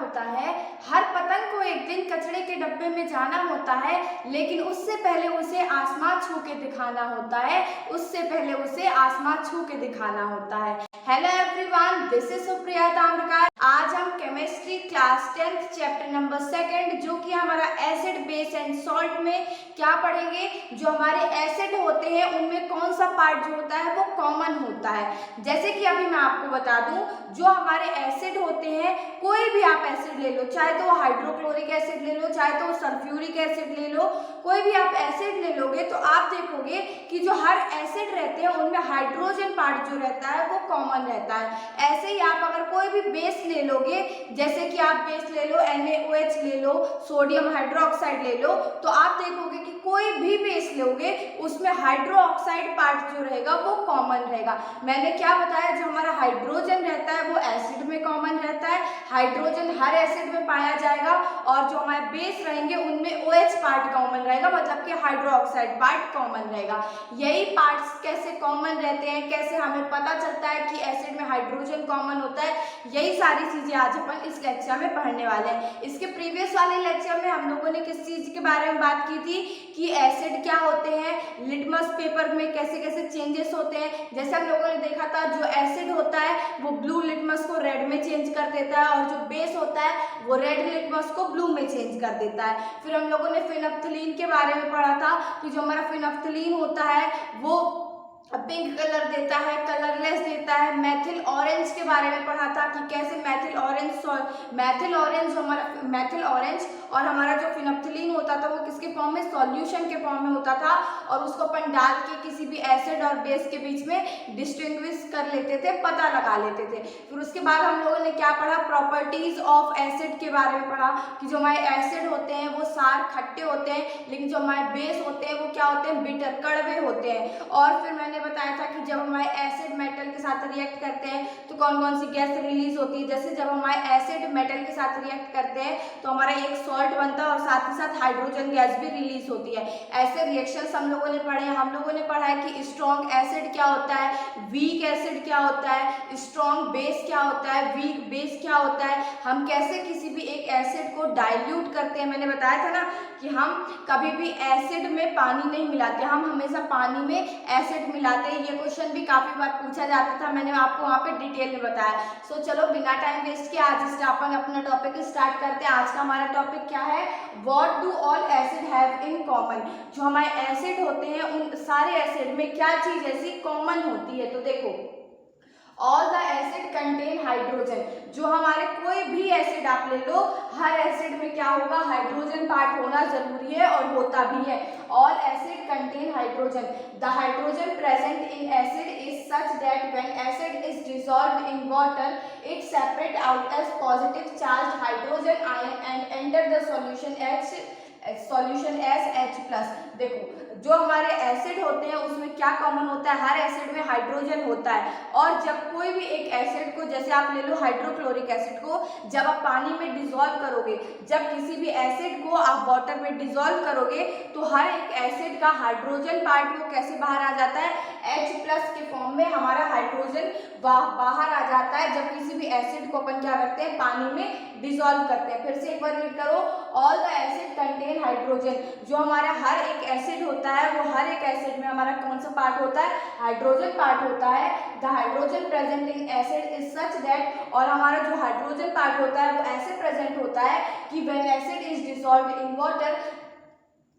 होता है। हर पतंग को एक दिन कचरे के डब्बे में जाना होता है, लेकिन उससे पहले उसे आसमान छू के दिखाना होता है। उससे पहले उसे आसमान छू के दिखाना होता है। Hello everyone, this is Supriya Tamrakar. आज हम chemistry class 10th chapter number 2 जो कि हमारा एसिड बेस एंड सॉल्ट में क्या पढ़ेंगे। जो हमारे एसिड होते हैं उनमें कौन सा पार्ट जो होता है वो कॉमन होता है। जैसे कि अभी मैं आपको बता दूं, जो हमारे एसिड होते हैं, कोई भी आप एसिड ले लो, चाहे तो हाइड्रोक्लोरिक एसिड ले लो, चाहे तो सल्फ्यूरिक एसिड ले लो, कोई भी आप एसिड ले लोगे तो आप देखोगे कि जो हर एसिड रहते हैं उनमें हाइड्रोजन पार्ट जो रहता है वो कॉमन रहता है। ऐसे ही आप अगर कोई भी बेस ले लोगे, जैसे कि आप बेस ले लो NaOH ले लो, सोडियम हाइड्रोक्साइड ले लो, तो आप देखोगे कि कोई भी बेस लोगे उसमें हाइड्रोक्साइड पार्ट जो रहेगा वो कॉमन रहेगा। मैंने क्या बताया, जो हमारा हाइड्रोजन रहता है वो एसिड में कॉमन रहता है, हाइड्रोजन हर एसिड में पाया जाएगा, और जो हमारे बेस रहेंगे उनमें OH पार्ट कॉमन रहेगा, मतलब कि हाइड्रोक्साइड पार्ट कॉमन रहेगा। यही पार्ट्स कैसे कॉमन रहते हैं, कैसे हमें पता चलता है कि एसिड में हाइड्रोजन कॉमन होता है, यही सारी चीजें आज अपन इस लेक्चर में पढ़ने वाले हैं। इसके प्रीवियस वाले लेक्चर में हम लोगों ने किस चीज के बारे में बात की थी कि एसिड क्या होते हैं, लिटमस पेपर में कैसे कैसे चेंजेस होते हैं। जैसे हम लोगों ने देखा था, जो एसिड होता है वो ब्लू लिटमस को रेड में चेंज कर देता है, और जो बेस होता है वो रेड लिटमस को ब्लू में चेंज कर देता है। फिर हम लोगों ने फिनफ्थलीन के बारे में पढ़ा था कि जो हमारा फिनफ्थलीन होता है वो पिंक कलर देता है, कलरलेस देता है। मैथिल ऑरेंज के बारे में पढ़ा था कि कैसे मैथिल ऑरेंज और हमारा जो फिनफ्थलीन होता था वो किसके फॉर्म में, सॉल्यूशन के फॉर्म में होता था, और उसको अपन डाल के किसी भी एसिड और बेस के बीच में डिस्टिंग्विश कर लेते थे, पता लगा लेते थे। फिर उसके बाद हम लोगों ने क्या पढ़ा, प्रॉपर्टीज ऑफ एसिड के बारे में पढ़ा कि जो हमारे एसिड होते हैं वो सार खट्टे होते हैं, लेकिन जो हमारे बेस होते हैं वो क्या होते हैं, बिटर कड़वे होते हैं। और फिर मैंने बताया था कि जब हमारे एसिड मेटल के साथ रिएक्ट करते हैं तो कौन कौन सी गैस रिलीज होती है। जैसे जब हमारे एसिड मेटल के साथ रिएक्ट करते हैं तो हमारा एक सॉल्ट बनता है और साथ ही साथ हाइड्रोजन गैस भी रिलीज होती है। ऐसे रिएक्शंस हम लोगों ने पढ़े हैं। हम लोगों ने पढ़ा है कि स्ट्रॉन्ग एसिड क्या होता है, वीक एसिड क्या होता है, स्ट्रॉन्ग बेस क्या होता है, वीक बेस क्या होता है, हम कैसे किसी भी एक एसिड को डाइल्यूट करते हैं। मैंने बताया था ना कि हम कभी भी एसिड में पानी नहीं मिलाते, हम हमेशा पानी में एसिड मिलाते हैं। ये क्वेश्चन भी काफी बार पूछा जाता था, मैंने आपको वहाँ पे डिटेल में बताया। सो चलो बिना टाइम वेस्ट किए आज अपन अपना टॉपिक स्टार्ट करते हैं। आज का हमारा टॉपिक क्या है, what do all acid have in common. जो हमारे एसिड होते हैं उन सारे एसिड में क्या चीज ऐसी कॉमन होती है, तो देखो all the acid contain hydrogen. जो हमारे कोई भी एसिड आप ले लो, हर एसिड में क्या होगा, हाइड्रोजन पार्ट होना जरूरी है और होता भी है। All acid contain hydrogen. The hydrogen present in acid is such that when acid is dissolved in water it separate out as positive charge hydrogen ion and enter the solution as H+। देखो जो हमारे acid होते हैं उसमें क्या common होता है, हर acid में हाइड्रोजन होता है। और जब कोई भी एक एसिड को, जैसे आप ले लो हाइड्रोक्लोरिक एसिड को, जब आप पानी में डिसॉल्व करोगे, जब किसी भी एसिड को आप वाटर में डिसॉल्व करोगे तो हर एक एसिड का हाइड्रोजन पार्ट वो कैसे बाहर आ जाता है, H+ के फॉर्म में हमारा हाइड्रोजन बाहर आ जाता है जब किसी भी एसिड को अपन क्या करते हैं, पानी में डिसॉल्व करते हैं। फिर से एक बार रीड करो, all the acid contain hydrogen. जो हमारा हर एक एसिड होता है वो हर एक एसिड में हमारा कौन सा पार्ट होता है, हाइड्रोजन पार्ट होता है। The hydrogen present in acid is such that, और हमारा जो हाइड्रोजन पार्ट होता है वो ऐसे प्रेजेंट होता है कि when acid is dissolved in water,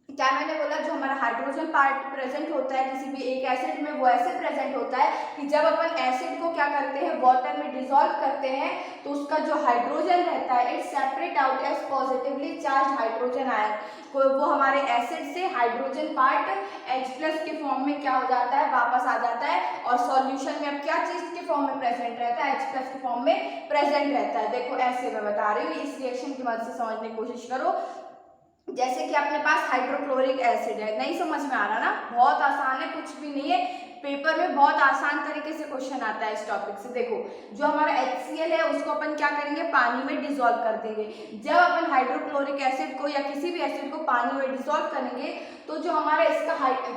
क्या मैंने बोला, जो हमारा हाइड्रोजन पार्ट प्रेजेंट होता है किसी भी एक एसिड में वो ऐसे प्रेजेंट होता है कि जब अपन एसिड को क्या करते हैं, वाटर में डिसॉल्व करते हैं तो उसका जो हाइड्रोजन रहता है it separate out as positively charge hydrogen ion. वो हमारे एसिड से हाइड्रोजन पार्ट H+ के फॉर्म में क्या हो जाता है, वापस आ जाता है, और सॉल्यूशन में अब क्या चीज के फॉर्म में प्रेजेंट रहता है, H+ के फॉर्म में प्रेजेंट रहता है। देखो ऐसे मैं बता रही हूँ, इस रिएक्शन की मदद से समझने की कोशिश करो। जैसे कि अपने पास हाइड्रोक्लोरिक एसिड है, नहीं समझ में आ रहा ना, बहुत आसान है, कुछ भी नहीं है, पेपर में बहुत आसान तरीके से क्वेश्चन आता है इस टॉपिक से। देखो जो हमारा HCl है उसको अपन क्या करेंगे, पानी में डिसॉल्व कर देंगे। जब अपन हाइड्रोक्लोरिक एसिड को या किसी भी एसिड को पानी में डिसॉल्व करेंगे तो तो जो हमारा इसका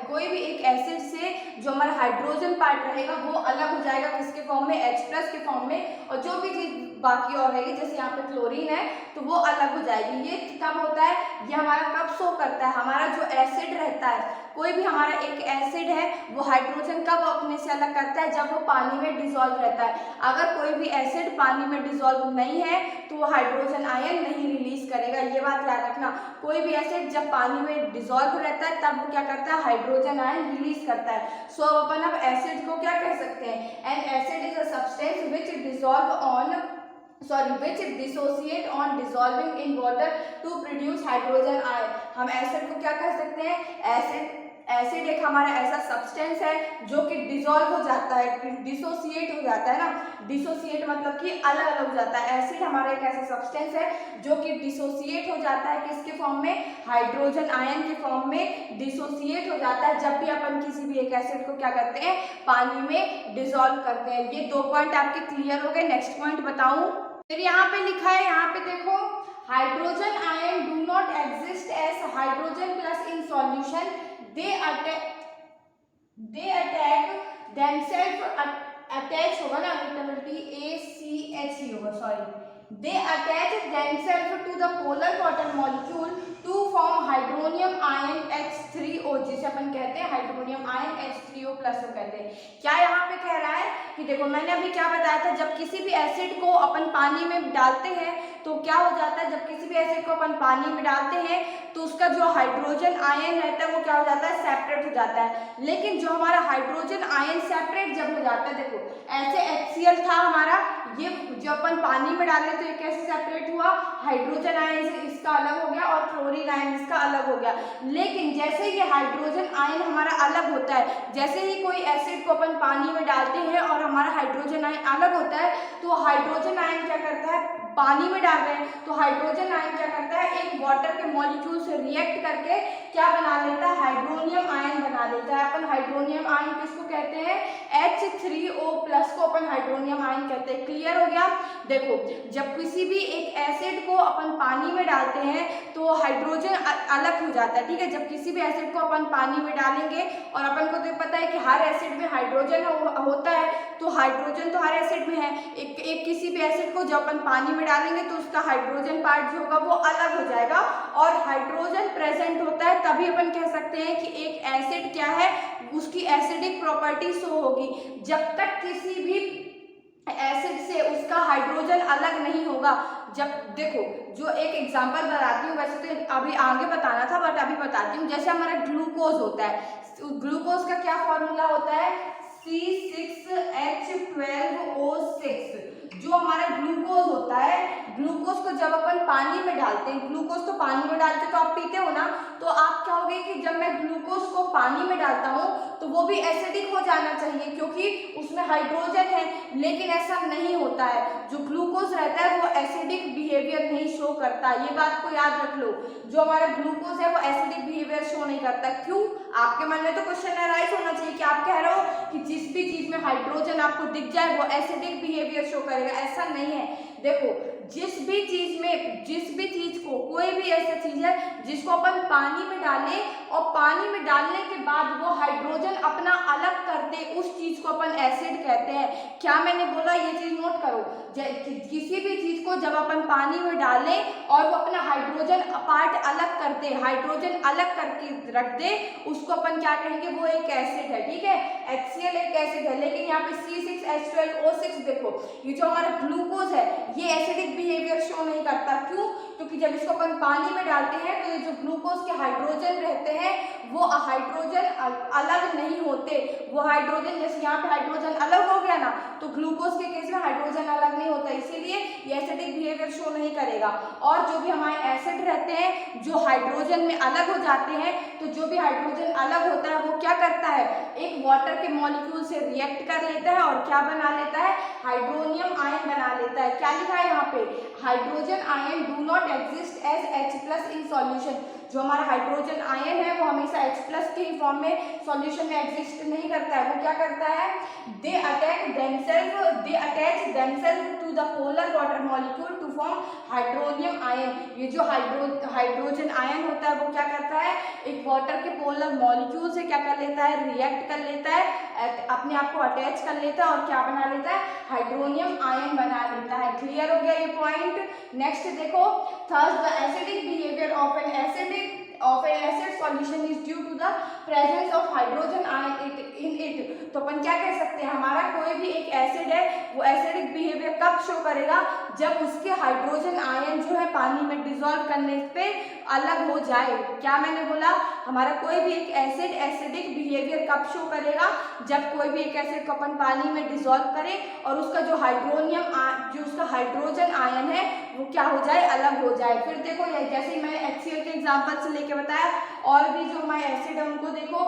कोई भी एक एसिड से जो हमारा हाइड्रोजन पार्ट रहेगा वो अलग हो जाएगा किसके फॉर्म में, H+ के फॉर्म में, और जो भी चीज बाकी और रहेगी जैसे यहाँ पे क्लोरीन है तो वो अलग हो जाएगी। ये कब होता है, ये हमारा कब शो करता है, हमारा जो एसिड रहता है, कोई भी हमारा एक एसिड है वो हाइड्रोजन कब अपने से अलग करता है, जब वो पानी में डिसॉल्व रहता है। अगर कोई भी एसिड पानी में डिसॉल्व नहीं है तो वो हाइड्रोजन आयन नहीं रिलीज करेगा, ये बात याद रखना। कोई भी एसिड जब पानी में डिसॉल्व रहता है तब वो क्या करता है, हाइड्रोजन आयन रिलीज करता है। सो अपन अब एसिड को क्या कह सकते हैं, N acid is a substance which dissolve on which dissociate on dissolving in water to produce hydrogen ion। हम एसिड को क्या कह सकते हैं, एसिड एक हमारा ऐसा सब्सटेंस है जो कि डिसॉल्व हो जाता है, डिसोसिएट हो जाता है ना, डिसोसिएट मतलब कि अलग अलग हो जाता है। एसिड हमारा एक ऐसा सब्सटेंस है जो कि डिसोसिएट हो जाता है किसके फॉर्म में, हाइड्रोजन आयन के फॉर्म में डिसोसिएट हो जाता है जब भी अपन किसी भी एक एसिड को क्या करते हैं, पानी में डिसॉल्व करते हैं। ये 2 पॉइंट आपके क्लियर हो गए। नेक्स्ट पॉइंट बताऊं, फिर यहाँ पे लिखा है, यहाँ पे देखो, hydrogen ion do not exist as hydrogen plus in solution, they attack themselves, attach होगा ना, ACH ही होगा, sorry, they attach themselves to the polar water molecule to form hydronium ion H3O, जिसे अपन कहते हैं हाइड्रोनियम आयन H3O+ कहते हैं। क्या यहाँ पे कह रहा है कि देखो मैंने अभी क्या बताया था, जब किसी भी एसिड को अपन पानी में डालते हैं तो क्या हो जाता है, जब किसी भी एसिड को अपन पानी में डालते हैं तो उसका जो हाइड्रोजन आयन रहता है वो क्या हो जाता है, सेपरेट हो जाता है। लेकिन जो हमारा हाइड्रोजन आयन सेपरेट जब हो जाता है, देखो ऐसे HCl था हमारा, ये जब अपन पानी में डाले तो ये कैसे सेपरेट हुआ, हाइड्रोजन आयन से इसका अलग हो गया और क्लोरीन आयन इसका अलग हो गया। लेकिन जैसे ये हाइड्रोजन आयन हमारा अलग होता है, जैसे ही कोई एसिड को अपन पानी में डालते हैं और हमारा हाइड्रोजन आयन अलग होता है तो हाइड्रोजन आयन क्या करता है, पानी में डाल रहे हैं तो हाइड्रोजन आयन क्या करता है, एक वाटर के मॉलिक्यूल से रिएक्ट करके क्या बना लेता है, हाइड्रोनियम आयन बना लेता है। अपन हाइड्रोनियम आयन किसको कहते हैं, H3O+ को अपन हाइड्रोनियम आयन कहते हैं। क्लियर हो गया। देखो जब किसी भी एक एसिड को अपन पानी में डालते हैं तो हाइड्रोजन अलग हो जाता है, ठीक है। जब किसी भी एसिड को अपन पानी में डालेंगे और अपन को तो पता है कि हर एसिड में हाइड्रोजन होता है, तो हाइड्रोजन तो हर एसिड में है, एक किसी भी एसिड को जब अपन पानी में डालेंगे तो उसका हाइड्रोजन पार्ट जो होगा वो अलग हो जाएगा और हाइड्रोजन प्रेजेंट होता है, तभी अपन कह सकते हैं कि एक एसिड क्या है, उसकी एसिडिक प्रॉपर्टी शो होगी। जब तक किसी भी एसिड से उसका हाइड्रोजन अलग नहीं होगा, जब देखो जो एक एग्जांपल बताती हूँ, वैसे तो अभी आगे बताना था बट अभी बताती हूँ। जैसे हमारा ग्लूकोज होता है, ग्लूकोज का क्या फॉर्मूला होता है, C6H12O6। जो हमारा ग्लूकोज होता है, ग्लूकोज को जब अपन पानी में डालते हैं, ग्लूकोज तो पानी में डालते तो आप पीते हो ना, तो आप कहोगे कि जब मैं ग्लूकोज को पानी में डालता हूँ तो वो भी एसिडिक हो जाना चाहिए क्योंकि उसमें हाइड्रोजन है, लेकिन ऐसा नहीं होता है। जो ग्लूकोज रहता है वो एसिडिक बिहेवियर नहीं शो करता, ये बात को याद रख लो। जो हमारा ग्लूकोज है वो एसिडिक बिहेवियर शो नहीं करता। क्यों? आपके मन में तो क्वेश्चन अराइज होना चाहिए कि आप कह रहे हो कि जिस भी चीज में हाइड्रोजन आपको दिख जाए वो एसिडिक बिहेवियर शो करेगा, ऐसा नहीं है। देखो जिस भी चीज को, कोई भी ऐसा चीज है जिसको अपन पानी में डालें और पानी में डालने के बाद वो हाइड्रोजन अपना अलग कर दे, उस चीज को अपन एसिड कहते हैं। क्या मैंने बोला, ये चीज नोट करो। किसी भी चीज को जब अपन पानी में डालें और वो अपना हाइड्रोजन पार्ट अलग कर दे, हाइड्रोजन अलग करके रख दे, उसको अपन क्या कहेंगे, वो एक एसिड है, ठीक है। HCl एक एसिड है, लेकिन यहाँ पे C6H12O6 देखो, ये जो हमारा ग्लूकोज है ये एसिडिक बिहेवियर शो नहीं करता। क्यों? क्योंकि जब इसको अपन पानी में डालते हैं तो ये जो ग्लूकोज के हाइड्रोजन रहते हैं वो हाइड्रोजन अलग नहीं होते। वो हाइड्रोजन, जैसे यहाँ पे हाइड्रोजन अलग हो गया ना, तो ग्लूकोज के केस में हाइड्रोजन अलग नहीं होता, इसीलिए ये एसिडिक बिहेवियर शो नहीं करेगा। और जो भी हमारे एसिड रहते हैं जो हाइड्रोजन में अलग हो जाते हैं, तो जो भी हाइड्रोजन अलग होता है वो क्या करता है, एक वाटर के मॉलिक्यूल से रिएक्ट कर लेता है और क्या बना लेता है, हाइड्रोनियम आयन बना लेता है। क्या लिखा है यहाँ पे, hydrogen ion do not exist as H+ in solution. जो हमारा हाइड्रोजन आयन है वो हमेशा H+ प्लस के ही फॉर्म में सॉल्यूशन में एग्जिस्ट नहीं करता है, वो क्या करता है, they attach themselves to the polar water molecule to form hydronium ion. ये जो हाइड्रोजन आयन होता है वो क्या करता है, एक वाटर के पोलर मॉलिक्यूल से क्या कर लेता है, रिएक्ट कर लेता है, अपने आप को अटैच कर लेता है और क्या बना लेता है, हाइड्रोनियम आयन बना लेता है। क्लियर हो गया ये पॉइंट। नेक्स्ट देखो, thus the acidic behaviour of an acid solution is due to the presence of hydrogen ion in it. तो अपन क्या कह सकते हैं, हमारा कोई भी एक एसिड है वो एसिडिक बिहेवियर कब शो करेगा, जब उसके हाइड्रोजन आयन जो है पानी में डिसॉल्व करने पे अलग हो जाए। क्या मैंने बोला, हमारा कोई भी एक एसिड एसिडिक बिहेवियर कब शो करेगा, जब कोई भी एक एसिड को अपन पानी में डिसॉल्व करें और उसका जो उसका हाइड्रोजन आयन है वो क्या हो जाए, अलग हो जाए। फिर देखो ये जैसे ही मैंने HCl के एग्जांपल से लेके बताया, और भी जो हमारे एसिड है उनको देखो,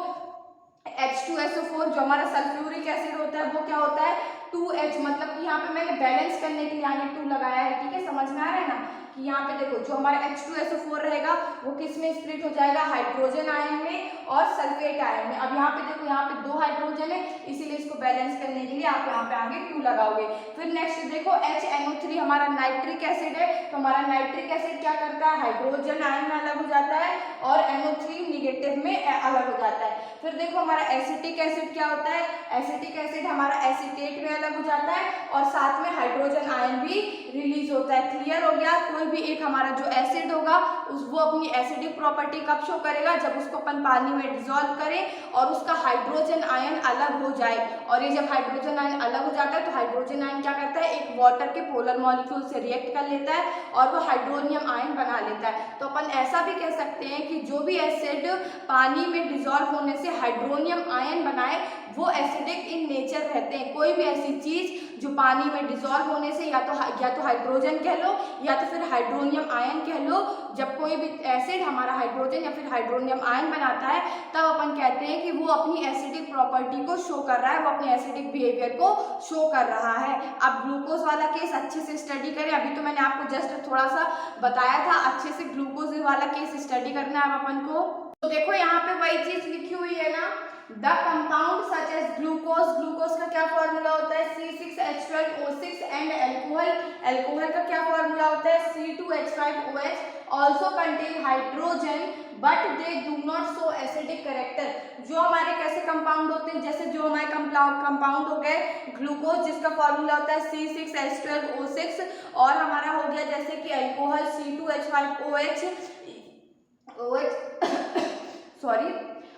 H2SO4 जो हमारा सल्फ्यूरिक एसिड होता है वो क्या होता है 2H, मतलब कि यहाँ पे मैंने बैलेंस करने के लिए आगे 2 लगाया है। ठीक है, समझ में आ रहा है ना, कि यहाँ पे देखो जो हमारा H2SO4 रहेगा वो किस में स्प्लिट हो जाएगा, हाइड्रोजन आयन में और सल्फेट आयन में। अब यहाँ पे देखो, यहाँ पे 2 हाइड्रोजन है, इसीलिए इसको बैलेंस करने के लिए आप यहाँ पे आगे 2 लगाओगे। फिर नेक्स्ट देखो HNO3 हमारा नाइट्रिक एसिड है, तो हमारा नाइट्रिक एसिड क्या करता है, हाइड्रोजन आयन में अलग हो जाता है और NO3 निगेटिव में अलग हो जाता है। फिर देखो हमारा एसिटिक एसिड क्या होता है, एसिटिक एसिड हमारा एसीटेट में अलग हो जाता है और साथ में हाइड्रोजन आयन भी रिलीज होता है। क्लियर हो गया। कोई भी एक हमारा जो एसिड होगा वो अपनी एसिडिक प्रॉपर्टी कब शो करेगा, जब उसको अपन पानी में डिसॉल्व करें और उसका हाइड्रोजन आयन अलग हो जाए। और ये जब हाइड्रोजन आयन अलग हो जाता है तो हाइड्रोजन आयन क्या करता है, एक वाटर के पोलर मॉलिक्यूल से रिएक्ट कर लेता है और वो हाइड्रोनियम आयन बना लेता है। तो अपन ऐसा भी कह सकते हैं कि जो भी एसिड पानी में डिसॉल्व होने से हाइड्रोनियम आयन बनाए वो एसिडिक इन नेचर रहते हैं। कोई भी ऐसी चीज जो पानी में डिसॉल्व होने से या तो हाइड्रोजन कह लो या तो फिर हाइड्रोनियम आयन कह लो, जब कोई भी एसिड हमारा हाइड्रोजन या फिर हाइड्रोनियम आयन बनाता है तब अपन कहते हैं कि वो अपनी एसिडिक प्रॉपर्टी को शो कर रहा है, वो अपनी एसिडिक बिहेवियर को शो कर रहा है। अब ग्लूकोज वाला केस अच्छे से स्टडी करें। अभी तो मैंने आपको जस्ट थोड़ा सा बताया था, अच्छे से ग्लूकोज वाला केस स्टडी करना है अपन को। तो देखो यहाँ पे वही चीज लिखी हुई है ना, the compound such as glucose, glucose का क्या फॉर्मूला होता है C6H12O6 एंड अल्कोहल का क्या फॉर्मूला होता है C2H5OH, also contain hydrogen but they do not show acidic character. जो हमारे कैसे कंपाउंड होते हैं, जैसे जो हमारे कंपाउंड हो गए ग्लूकोज जिसका फॉर्मूला होता है C6H12O6, और हमारा हो गया जैसे कि अल्कोहल C2H5OH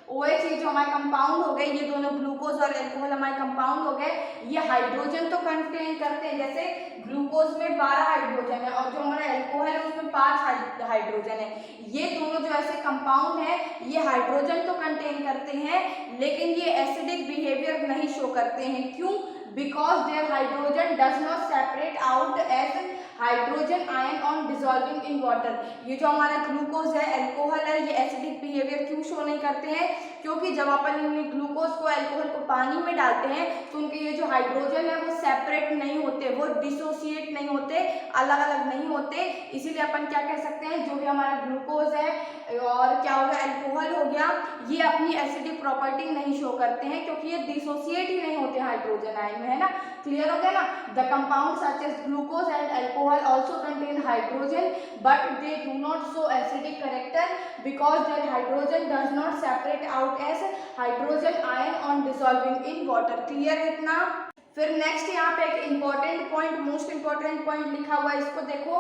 OH, ये जो हमारे कंपाउंड हो गए, ये दोनों ग्लूकोज और अल्कोहल हमारे कंपाउंड हो गए, ये हाइड्रोजन तो कंटेन करते हैं। जैसे ग्लूकोज में 12 हाइड्रोजन है और जो हमारा अल्कोहल है उसमें 5 हाइड्रोजन है। ये दोनों जो ऐसे कंपाउंड है ये हाइड्रोजन तो कंटेन करते हैं लेकिन ये एसिडिक बिहेवियर नहीं शो करते हैं। क्यों? Because their hydrogen does not separate out as hydrogen ion on dissolving in water. ये जो हमारा ग्लूकोज है, अल्कोहल है, ये एसिडिक बिहेवियर क्यों शो नहीं करते हैं? क्योंकि जब अपन इन्हें ग्लूकोज को अल्कोहल को पानी में डालते हैं तो उनके ये जो हाइड्रोजन है वो सेपरेट नहीं होते, वो डिसोसिएट नहीं होते, अलग अलग नहीं होते। इसीलिए अपन क्या कह सकते हैं, जो भी हमारा ग्लूकोज है और क्या होगा अल्कोहल हो गया, ये अपनी एसिडिक प्रॉपर्टी नहीं शो करते हैं क्योंकि ये डिसोसिएट ही नहीं होते हाइड्रोजन आयन में, है ना। क्लियर हो गया ना। The compound such as glucose and alcohol also contain hydrogen but they do not show acidic character because their hydrogen does not separate out as hydrogen ion on dissolving in water। clear है इतना। फिर next यहाँ पे एक important point, most important point लिखा हुआ है, इसको देखो।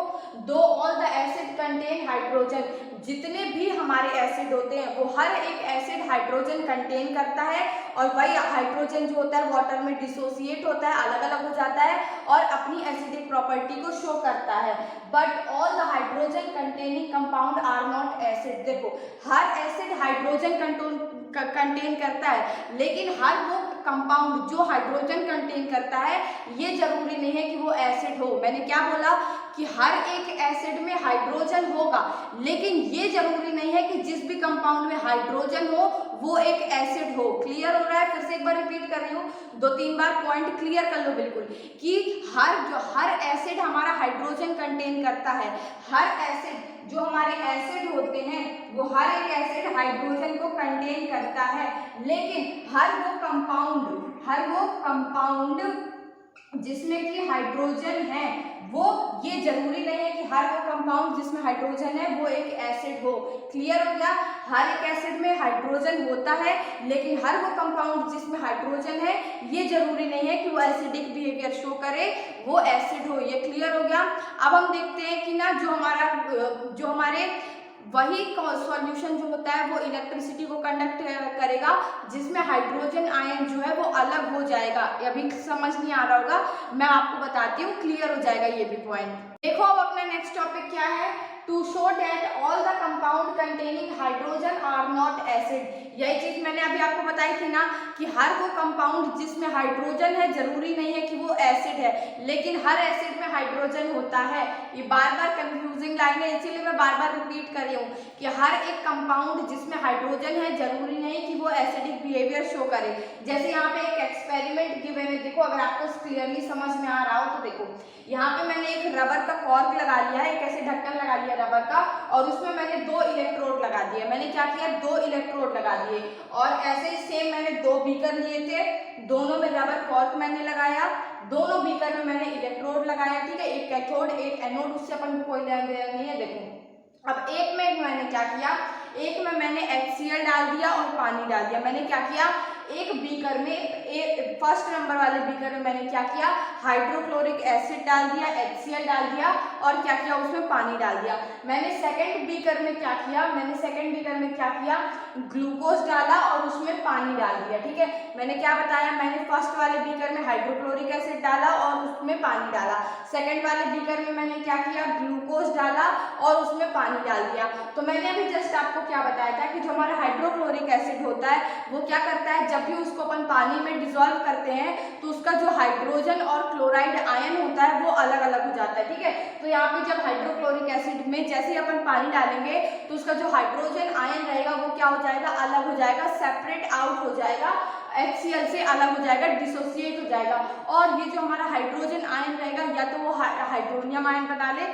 दो all the acid contain hydrogen, जितने भी हमारे एसिड होते हैं वो हर एक एसिड हाइड्रोजन कंटेन करता है और वही हाइड्रोजन जो होता है वाटर में डिसोसिएट होता है, अलग अलग हो जाता है और अपनी एसिडिक प्रॉपर्टी को शो करता है। But all the hydrogen containing compound are not acid. देखो हर एसिड हाइड्रोजन कंटेन करता है लेकिन हर वो कंपाउंड जो हाइड्रोजन कंटेन करता है ये जरूरी नहीं है कि वो एसिड हो। मैंने क्या बोला कि हर एक एसिड में हाइड्रोजन होगा लेकिन ये जरूरी नहीं है कि जिस भी कंपाउंड में हाइड्रोजन हाइड्रोजन हो वो एक एसिड हो। क्लियर हो रहा है? फिर से एक बार रिपीट कर रही हूँ, 2-3 बार पॉइंट क्लियर कर लो बिल्कुल, कि हर एसिड हमारा हाइड्रोजन कंटेन करता है। हर एसिड, जो हमारे एसिड होते हैं वो हर एक एसिड हाइड्रोजन को कंटेन करता है, लेकिन हर वो कंपाउंड जिसमें कि हाइड्रोजन है, वो ये जरूरी नहीं है कि हर वो कंपाउंड जिसमें हाइड्रोजन है वो एक एसिड हो। क्लियर हो गया? हर एक एसिड में हाइड्रोजन होता है, लेकिन हर वो कंपाउंड जिसमें हाइड्रोजन है ये जरूरी नहीं है कि वो एसिडिक बिहेवियर शो करे, वो एसिड हो। ये क्लियर हो गया? अब हम देखते हैं कि ना जो हमारे वही सॉल्यूशन जो होता है वो इलेक्ट्रिसिटी को कंडक्ट करेगा जिसमें हाइड्रोजन आयन जो है वो अलग हो जाएगा। अभी समझ नहीं आ रहा होगा, मैं आपको बताती हूँ, क्लियर हो जाएगा ये भी पॉइंट। देखो अब अपना नेक्स्ट टॉपिक क्या है, to show that all the compound containing hydrogen are not acid. यही चीज मैंने अभी आपको बताई थी ना कि हर वो कंपाउंड जिसमें हाइड्रोजन है जरूरी नहीं है कि वो एसिड है, लेकिन हर एसिड में हाइड्रोजन होता है। ये बार बार कंफ्यूजिंग लाइन है, इसीलिए मैं बार बार रिपीट कर रही हूँ कि हर एक कंपाउंड जिसमें हाइड्रोजन है जरूरी नहीं कि वो एसिडिक बिहेवियर शो करे। जैसे यहाँ पे एक एक्सपेरिमेंट गिवन है, देखो अगर आपको क्लियरली समझ में आ रहा हो तो देखो, यहाँ पे मैंने एक रबर का कॉर्क लगा लिया है, एक ऐसे ढक्कन लगा लिया रबर का, और उसमें मैंने 2 इलेक्ट्रोड लगा दिए। मैंने क्या किया, 2 इलेक्ट्रोड लगा दिए, और ऐसे ही सेम मैंने 2 बीकर लिए थे, दोनों में रबर कॉर्क मैंने लगाया, दोनों बीकर में मैंने इलेक्ट्रोड लगाया, ठीक है, एक कैथोड एक एनोड, उससे अपन को कोई लेना देना नहीं है। देखो अब एक में मैंने क्या किया, एक में मैंने HCl डाल दिया और पानी डाल दिया। मैंने क्या किया, एक बीकर में फर्स्ट नंबर वाले बीकर में मैंने क्या किया, हाइड्रोक्लोरिक एसिड डाल दिया, HCl डाल दिया, और क्या किया, उसमें पानी डाल दिया। मैंने सेकंड बीकर में क्या किया, ग्लूकोज डाला और उसमें पानी डाल दिया। ठीक है, मैंने क्या बताया, मैंने फर्स्ट वाले बीकर में हाइड्रोक्लोरिक एसिड डाला और उसमें पानी डाला, सेकंड वाले बीकर में मैंने क्या किया, ग्लूकोज डाला और उसमें पानी डाल दिया। तो मैंने अभी जस्ट आपको क्या बताया था कि जो हमारा हाइड्रोक्लोरिक एसिड होता है वो क्या करता है, जब भी उसको अपन पानी में डिसॉल्व करते हैं तो उसका जो हाइड्रोजन और क्लोराइड आयन होता है वो अलग अलग हो जाता है। ठीक है, तो यहाँ पे जब हाइड्रोक्लोरिक एसिड में जैसे ही अपन पानी डालेंगे तो उसका जो हाइड्रोजन आयन रहेगा वो क्या हो जाएगा, अलग हो जाएगा, सेपरेट आउट हो जाएगा, HCl से अलग हो जाएगा, डिसोसिएट हो जाएगा। और ये जो हमारा हाइड्रोजन आयन रहेगा या तो वो हाइड्रोनियम आयन बना ले,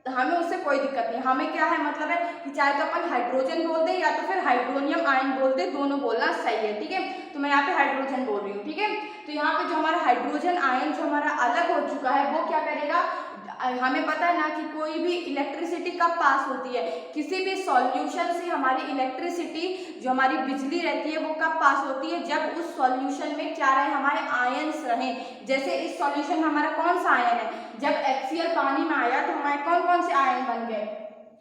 हमें उससे कोई दिक्कत नहीं। हमें क्या है, मतलब है कि चाहे तो अपन हाइड्रोजन बोल दे या तो फिर हाइड्रोनियम आयन बोल दे, दोनों बोलना सही है। ठीक है, तो मैं यहाँ पे हाइड्रोजन बोल रही हूँ। ठीक है, तो यहाँ पे जो हमारा हाइड्रोजन आयन जो हमारा अलग हो चुका है वो क्या करेगा, हमें पता है ना कि कोई भी इलेक्ट्रिसिटी कब पास होती है, किसी भी सॉल्यूशन से हमारी इलेक्ट्रिसिटी जो हमारी बिजली रहती है वो कब पास होती है, जब उस सॉल्यूशन में क्या रहे, हमारे आयंस रहें। जैसे इस सॉल्यूशन में हमारा कौन सा आयन है, जब HCl पानी में आया तो हमारे कौन कौन से आयन बन गए,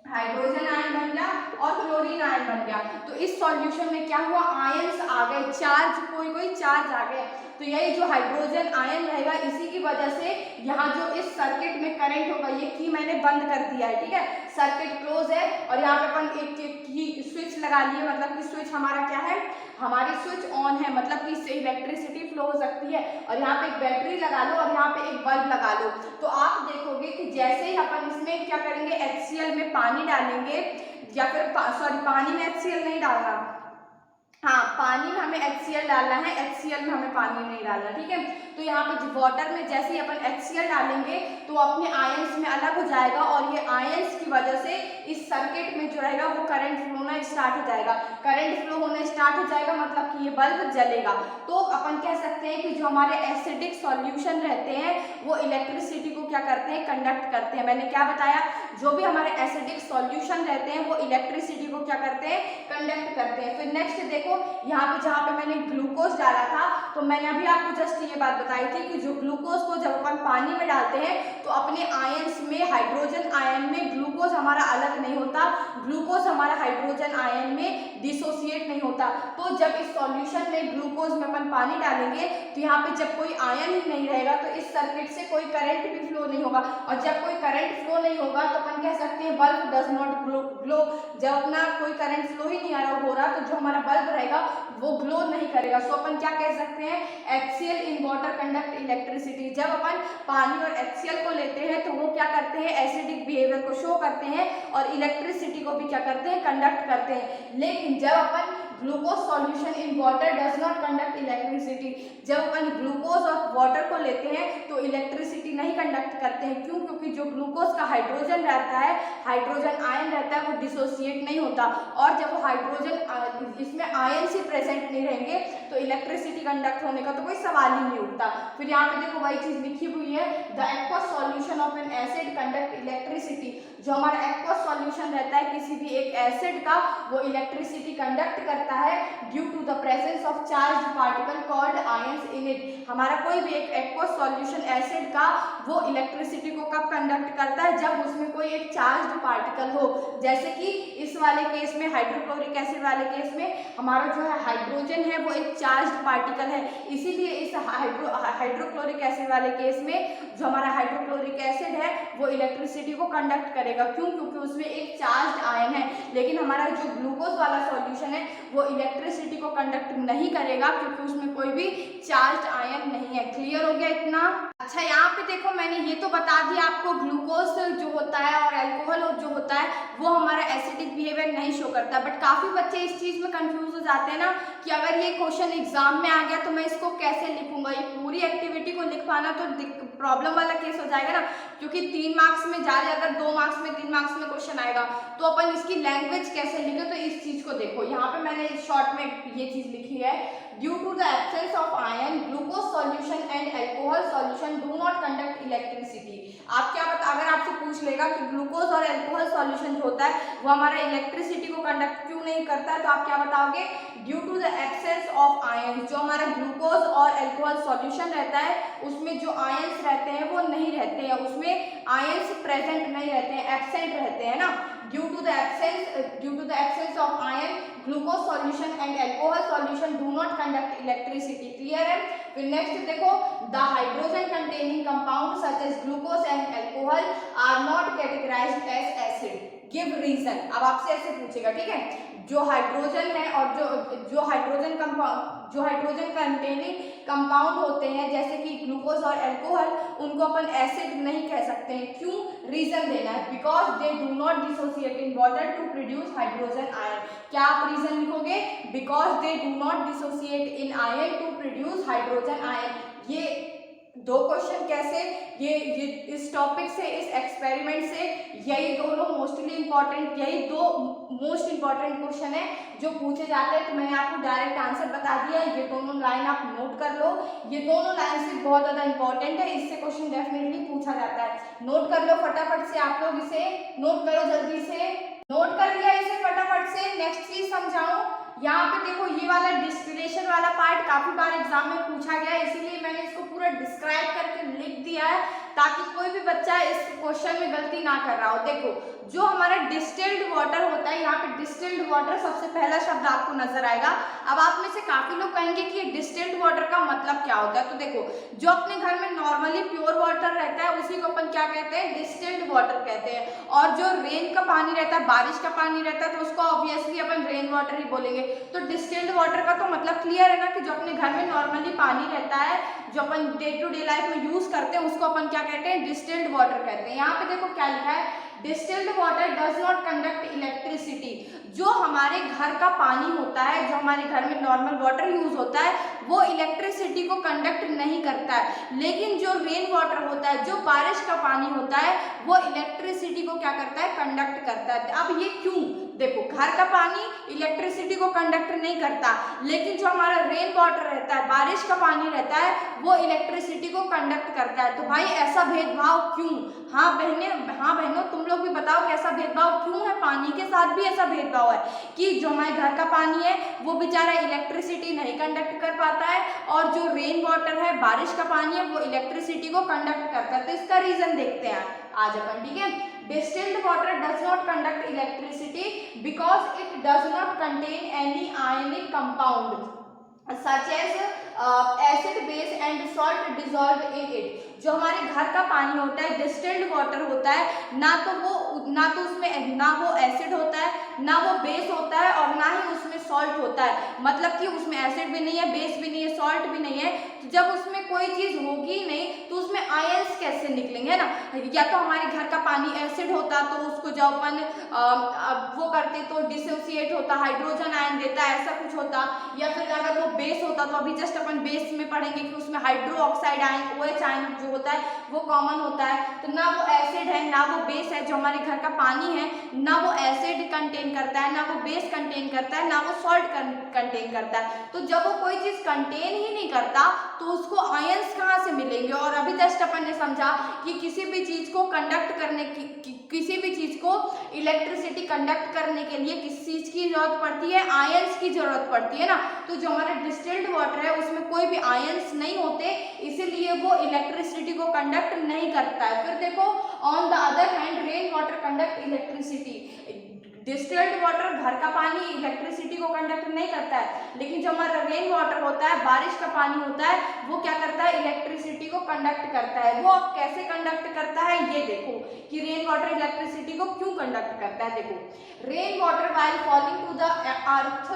हाइड्रोजन आयन बन गया और क्लोरीन आयन बन गया। तो इस सॉल्यूशन में क्या हुआ, आयंस आ गए, चार्ज कोई चार्ज आ गया। तो यही जो हाइड्रोजन आयन रहेगा, इसी की वजह से यहाँ जो इस सर्किट में करंट होगा, ये की मैंने बंद कर दिया है। ठीक है, सर्किट क्लोज है और यहाँ पे अपन एक की स्विच लगा लिए, मतलब कि स्विच हमारा क्या है, हमारी स्विच ऑन है, मतलब कि इससे इलेक्ट्रिसिटी फ्लो हो सकती है। और यहाँ पे एक बैटरी लगा लो और यहाँ पे एक बल्ब लगा लो, तो आप देखोगे कि जैसे ही अपन इसमें क्या करेंगे, HCl में पानी डालेंगे, या फिर पानी में HCl नहीं डालना, हाँ पानी में हमें HCl डालना है, HCl में हमें पानी नहीं डालना। ठीक है, तो यहाँ पे वाटर में जैसे ही अपन HCl डालेंगे तो अपने आयंस में अलग हो जाएगा, और ये आयंस की वजह से इस सर्किट में जो रहेगा वो करंट फ्लो होना स्टार्ट हो जाएगा। करंट फ्लो होना स्टार्ट हो जाएगा मतलब कि ये बल्ब जलेगा। तो अपन कह सकते हैं कि जो हमारे एसिडिक सॉल्यूशन रहते हैं वो इलेक्ट्रिसिटी को क्या करते हैं, कंडक्ट करते हैं। मैंने क्या बताया, जो भी हमारे एसिडिक सॉल्यूशन रहते हैं वो इलेक्ट्रिसिटी को क्या करते हैं, कंडक्ट करते हैं। फिर नेक्स्ट देखो, यहाँ पे जहाँ पे मैंने ग्लूकोज डाला था, तो मैंने अभी आपको जस्ट ये बात बताई थी कि जो ग्लूकोज को जब अपन पानी में डालते हैं तो अपने आयंस में, हाइड्रोजन आयन में ग्लूकोज हमारा अलग नहीं होता, ग्लूकोज हमारा हाइड्रोजन आयन में डिसोसिएट नहीं होता। तो जब इस सॉल्यूशन में ग्लूकोज में अपन पानी डालेंगे तो यहाँ पे जब कोई आयन ही नहीं रहेगा तो इस सर्किट से कोई करंट भी फ्लो नहीं होगा, और जब कोई करंट फ्लो नहीं होगा तो अपन कह सकते हैं बल्ब डज नॉट ग्लो। जब अपना कोई करंट फ्लो ही नहीं हो रहा तो जो हमारा बल्ब रहेगा वो ग्लो नहीं करेगा। सो अपन क्या कह सकते हैं, HCl in water conduct electricity. जब अपन पानी और HCl को लेते हैं तो वो क्या करते हैं, एसिडिक बिहेवियर को शो करते हैं और इलेक्ट्रिसिटी को भी क्या करते हैं, कंडक्ट करते हैं। लेकिन जब अपन glucose solution in water does not conduct electricity. जब अपन ग्लूकोज और वाटर को लेते हैं तो इलेक्ट्रिसिटी नहीं कंडक्ट करते हैं। क्यों? क्योंकि जो ग्लूकोज का हाइड्रोजन रहता है, हाइड्रोजन आयन रहता है, वो डिसोसिएट नहीं होता, और जब वो हाइड्रोजन इसमें आयन से प्रेजेंट नहीं रहेंगे तो इलेक्ट्रिसिटी कंडक्ट होने का तो कोई सवाल ही नहीं उठता। फिर यहाँ पे देखो वही चीज लिखी हुई है, the aqueous solution of an acid conduct electricity. जो हमारा एक्वस सॉल्यूशन रहता है किसी भी एक एसिड का, वो इलेक्ट्रिसिटी कंडक्ट करता है due to the presence of charge particle called ions in it. हमारा कोई भी एक एक्वस सॉल्यूशन एसिड का वो इलेक्ट्रिसिटी को कब कंडक्ट करता है? जब उसमें कोई एक चार्ज पार्टिकल हो। जैसे कि इस वाले केस में, हाइड्रोक्लोरिक एसिड वाले केस में, हमारा जो है हाइड्रोजन है वो एक चार्ज पार्टिकल है, इसीलिए इस हाइड्रोक्लोरिक एसिड वाले केस में जो हमारा हाइड्रोक्लोरिक एसिड है वो इलेक्ट्रिसिटी को कंडक्ट करेगा। क्यों? क्योंकि उसमें एक चार्ज आयन है। लेकिन हमारा जो ग्लूकोज वाला सॉल्यूशन है वो इलेक्ट्रिसिटी को कंडक्ट नहीं करेगा क्योंकि उसमें कोई भी चार्ज आयन नहीं है। क्लियर हो गया इतना? अच्छा, यहाँ पे देखो मैंने ये तो बता दिया आपको ग्लूकोज जो होता है और अल्कोहल जो होता है वो हमारा एसिडिक बिहेवियर नहीं शो करता। बट काफी बच्चे इस चीज में कंफ्यूज हो जाते हैं ना कि अगर ये क्वेश्चन एग्जाम में आ गया तो मैं इसको कैसे लिखूंगा, ये पूरी एक्टिविटी को लिख पाना तो प्रॉब्लम वाला केस हो जाएगा ना, क्योंकि 3 मार्क्स में ज्यादा 2 मार्क्स में 3 मार्क्स में क्वेश्चन आएगा तो अपन इसकी लैंग्वेज कैसे लिखे। तो इस चीज को देखो, यहाँ पे मैंने शॉर्ट में ये चीज लिखी है, due to the absence of ion glucose solution and alcohol solution do not conduct electricity. आप क्या बता, अगर आपसे पूछ लेगा कि ग्लूकोज और अल्कोहल सॉल्यूशन जो होता है वो हमारा इलेक्ट्रिसिटी को कंडक्ट क्यों नहीं करता है, तो आप क्या बताओगे? Due to the absence of ion. जो हमारा ग्लूकोज और अल्कोहल सॉल्यूशन रहता है उसमें जो आयंस रहते हैं वो नहीं रहते हैं, उसमें आयंस प्रेजेंट नहीं रहते हैं, एब्सेंट रहते हैं ना। Due to the absence of ion glucose solution and alcohol solution do not conduct electricity. Clear है? फिर नेक्स्ट देखो, the hydrogen containing compound such as glucose and alcohol are not categorised as acid, give reason. अब आपसे ऐसे पूछेगा, ठीक है, जो हाइड्रोजन है और जो हाइड्रोजन कंटेनिंग कंपाउंड होते हैं जैसे कि ग्लूकोज और अल्कोहल, उनको अपन एसिड नहीं कह सकते हैं। क्यों? रीजन देना है, because they do not dissociate in water to produce hydrogen ion. क्या आप रीजन लिखोगे? Because they do not dissociate in ion to produce hydrogen ion. ये 2 क्वेश्चन कैसे, ये इस टॉपिक से, इस एक्सपेरिमेंट से यही दोनों मोस्टली इंपॉर्टेंट, यही 2 मोस्ट इंपॉर्टेंट क्वेश्चन है जो पूछे जाते हैं। तो मैंने आपको डायरेक्ट आंसर बता दिया, ये दोनों लाइन आप नोट कर लो, ये दोनों लाइन से बहुत ज्यादा इंपॉर्टेंट है, इससे क्वेश्चन डेफिनेटली पूछा जाता है। नोट कर लो फटाफट से, आप लोग इसे नोट करो, जल्दी से नोट कर लिया इसे फटाफट से। नेक्स्ट चीज समझाऊं, यहाँ पे देखो ये वाला डिस्टिलेशन वाला पार्ट काफी बार एग्जाम में पूछा गया है, इसीलिए मैंने इसको पूरा डिस्क्राइब करके लिख दिया है ताकि कोई भी बच्चा इस क्वेश्चन में गलती ना कर रहा हो। देखो, जो हमारा डिस्टिल्ड वाटर होता है, यहाँ पे डिस्टिल्ड वाटर सबसे पहला शब्द आपको नजर आएगा। अब आप में से काफी लोग कहेंगे कि ये डिस्टिल्ड वाटर का मतलब क्या होता है। तो देखो, जो अपने घर में नॉर्मली प्योर वाटर रहता है उसी को अपन क्या कहते हैं? डिस्टिल्ड वाटर कहते हैं। और जो रेन का पानी रहता है, बारिश का पानी रहता है, तो उसको ऑब्वियसली अपन रेन वाटर ही बोलेंगे। तो डिस्टिल्ड वाटर का तो मतलब क्लियर है ना कि जो अपने घर में नॉर्मली पानी रहता है, जो अपन डे टू डे लाइफ में यूज करते हैं, उसको अपन क्या कहते हैं? डिस्टिल्ड वाटर कहते हैं। यहाँ पे देखो क्या लिखा है, distilled water does not conduct electricity. जो हमारे घर का पानी होता है, जो हमारे घर में नॉर्मल वाटर यूज होता है, वो इलेक्ट्रिसिटी को कंडक्ट नहीं करता है। लेकिन जो रेन वाटर होता है, जो बारिश का पानी होता है, वो इलेक्ट्रिसिटी को क्या करता है? कंडक्ट करता है। अब ये क्यों? देखो, घर का पानी इलेक्ट्रिसिटी को कंडक्ट नहीं करता, लेकिन जो हमारा रेन वाटर रहता है, बारिश का पानी रहता है, वो इलेक्ट्रिसिटी को कंडक्ट करता है। तो भाई ऐसा भेदभाव क्यों? हाँ बहनों, तुम लोग भी बताओ कि ऐसा भेदभाव क्यों है? पानी के साथ भी ऐसा भेदभाव है कि जो हमारे घर का पानी है वो बेचारा इलेक्ट्रिसिटी नहीं कंडक्ट कर पाता है, और जो रेन वाटर है, बारिश का पानी है, वो इलेक्ट्रिसिटी को कंडक्ट करता है। तो इसका रीजन देखते हैं आज अपन, ठीक है। Distilled water does not conduct electricity because it does not contain any ionic compound such as acid, base and salt dissolved in it। जो हमारे घर का पानी होता है डिस्टिल्ड वाटर होता है, ना तो उसमें ना वो एसिड होता है, ना वो बेस होता है, और ना ही उसमें सॉल्ट होता है। मतलब कि उसमें एसिड भी नहीं है, बेस भी नहीं है, सॉल्ट भी नहीं है। तो जब उसमें कोई चीज होगी ही नहीं तो उसमें आयंस कैसे निकलेंगे, है ना। या तो हमारे घर का पानी एसिड होता तो उसको जब अपन वो करते तो डिसोसिएट होता, हाइड्रोजन आयन देता, ऐसा कुछ होता। या फिर अगर वो बेस होता तो अभी जस्ट अपन बेस में पढ़ेंगे कि उसमें hydro oxide ion, OH ion जो होता है वो कॉमन होता है। तो ना वो एसिड है ना वो बेस है। जो हमारे घर का पानी है ना वो एसिड कंटेन करता है, ना वो बेस कंटेन करता है, ना वो सॉल्ट कंटेन करता है। तो जब वो कोई चीज कंटेन ही नहीं करता तो उसको आयंस कहाँ से मिलेंगे। और अभी जस्ट अपन ने समझा कि किसी भी चीज को कंडक्ट करने की किसी भी चीज को इलेक्ट्रिसिटी कंडक्ट करने के लिए किस चीज की जरूरत पड़ती है, आयंस की जरूरत पड़ती है ना। तो जो हमारा डिस्टिल्ड वाटर है उसमें कोई भी आयंस नहीं होते, इसीलिए वो इलेक्ट्रिसिटी को कंडक्ट नहीं करता है। फिर देखो on the other hand rain water conduct electricity. Distilled water घर का पानी इलेक्ट्रिसिटी को कंडक्ट नहीं करता है, लेकिन जो हमारा रेन वाटर होता है, बारिश का पानी होता है, वो क्या करता है, इलेक्ट्रिसिटी को कंडक्ट करता है। वो कैसे कंडक्ट करता है ये देखो कि रेन वाटर इलेक्ट्रिसिटी को क्यों कंडक्ट करता है। देखो rain water while falling to the earth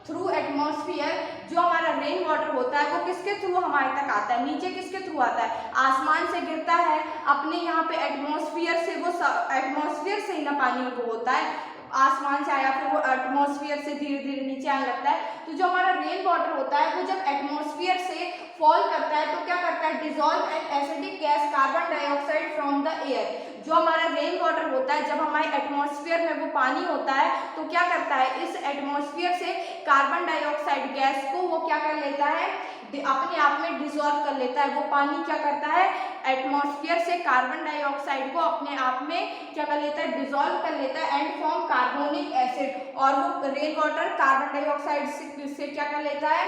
through atmosphere. जो हमारा रेन वाटर होता है वो किसके थ्रू हमारे तक आता है, नीचे किसके थ्रू आता है, आसमान से गिरता है अपने यहाँ पे एटमॉस्फेयर से। वो एटमॉस्फेयर से ही ना पानी वो होता है, आसमान से आया फिर वो एटमॉस्फेयर से धीरे धीरे नीचे आने लगता है। तो जो हमारा रेन वाटर होता है वो जब एटमॉस्फेयर से फॉल करता है तो क्या करता है, dissolve an acidic gas carbon dioxide from the air. जो हमारा रेन वाटर होता है जब हमारे एटमॉस्फेयर में वो पानी होता है तो क्या करता है, इस एटमॉस्फेयर से कार्बन डाइऑक्साइड गैस को वो क्या कर लेता है, अपने आप में डिसॉल्व कर लेता है। वो पानी क्या करता है, एटमॉस्फेयर से कार्बन डाइऑक्साइड को अपने आप में क्या कर लेता है, डिसॉल्व कर लेता है एंड फॉर्म कार्बोनिक एसिड। और वो रेन वाटर कार्बन डाइऑक्साइड से क्या कर लेता है,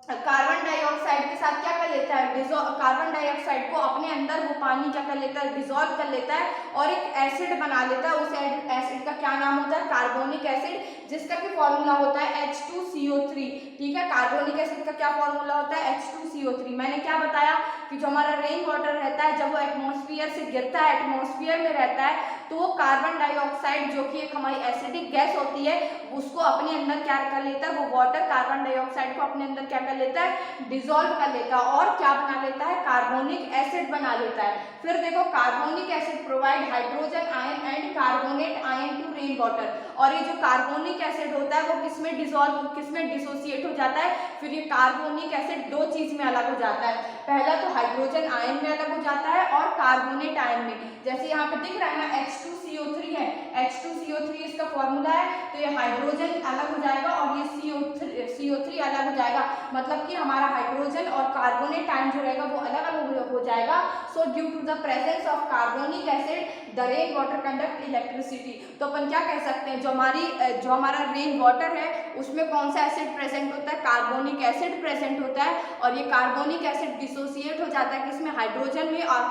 कार्बन डाइऑक्साइड के साथ क्या कर लेता है, कार्बन डाइऑक्साइड को अपने अंदर वो पानी क्या कर लेता है, डिसॉल्व कर लेता है और एक एसिड बना लेता है। उस एसिड का क्या नाम होता है, कार्बोनिक एसिड, जिसका कि फॉर्मूला होता है H2CO3। ठीक है, कार्बोनिक एसिड का क्या फॉर्मूला होता है, H2CO3। मैंने क्या बताया कि जो हमारा रेन वाटर रहता है जब वो एटमॉस्फेयर से गिरता है, एटमॉस्फेयर में रहता है, तो वो कार्बन डाइऑक्साइड जो कि एक हमारी एसिडिक गैस होती है उसको अपने अंदर क्या कर लेता है, वो वाटर कार्बन डाइऑक्साइड को अपने अंदर क्या कर लेता है, डिसॉल्व कर लेता है और क्या बना लेता है, कार्बोनिक एसिड बना लेता है। फिर देखो carbonic acid provide hydrogen ion and carbonate ion to rain water. और ये जो कार्बोनिक एसिड होता है वो किसमें डिसॉल्व, किसमें डिसोसिएट हो जाता है। फिर ये कार्बोनिक एसिड दो चीज में अलग हो जाता है, पहला तो हाइड्रोजन आयन में अलग हो जाता है और कार्बोनेट आयन में। जैसे यहाँ पे दिख रहा है ना H2CO3 है, H2CO3 इसका फॉर्मूला है, तो ये हाइड्रोजन अलग हो जाएगा और ये CO3 अलग हो जाएगा। मतलब कि हमारा हाइड्रोजन और कार्बोनेट आयन जो रहेगा वो अलग अलग हो जाएगा। So due to the presence of carbonic acid the rain water conduct electricity. तो अपन क्या कह सकते हैं, जो हमारा रेन वाटर है उसमें कौन सा एसिड प्रेजेंट होता है, कार्बोनिक एसिड प्रेजेंट होता है। और ये कार्बोनिक एसिड डिसोसिएट हो जाता है किसमें, हाइड्रोजन में, और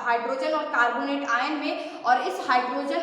हाइड्रोजन और कार्बोनेट आयन में। और इस हाइड्रोजन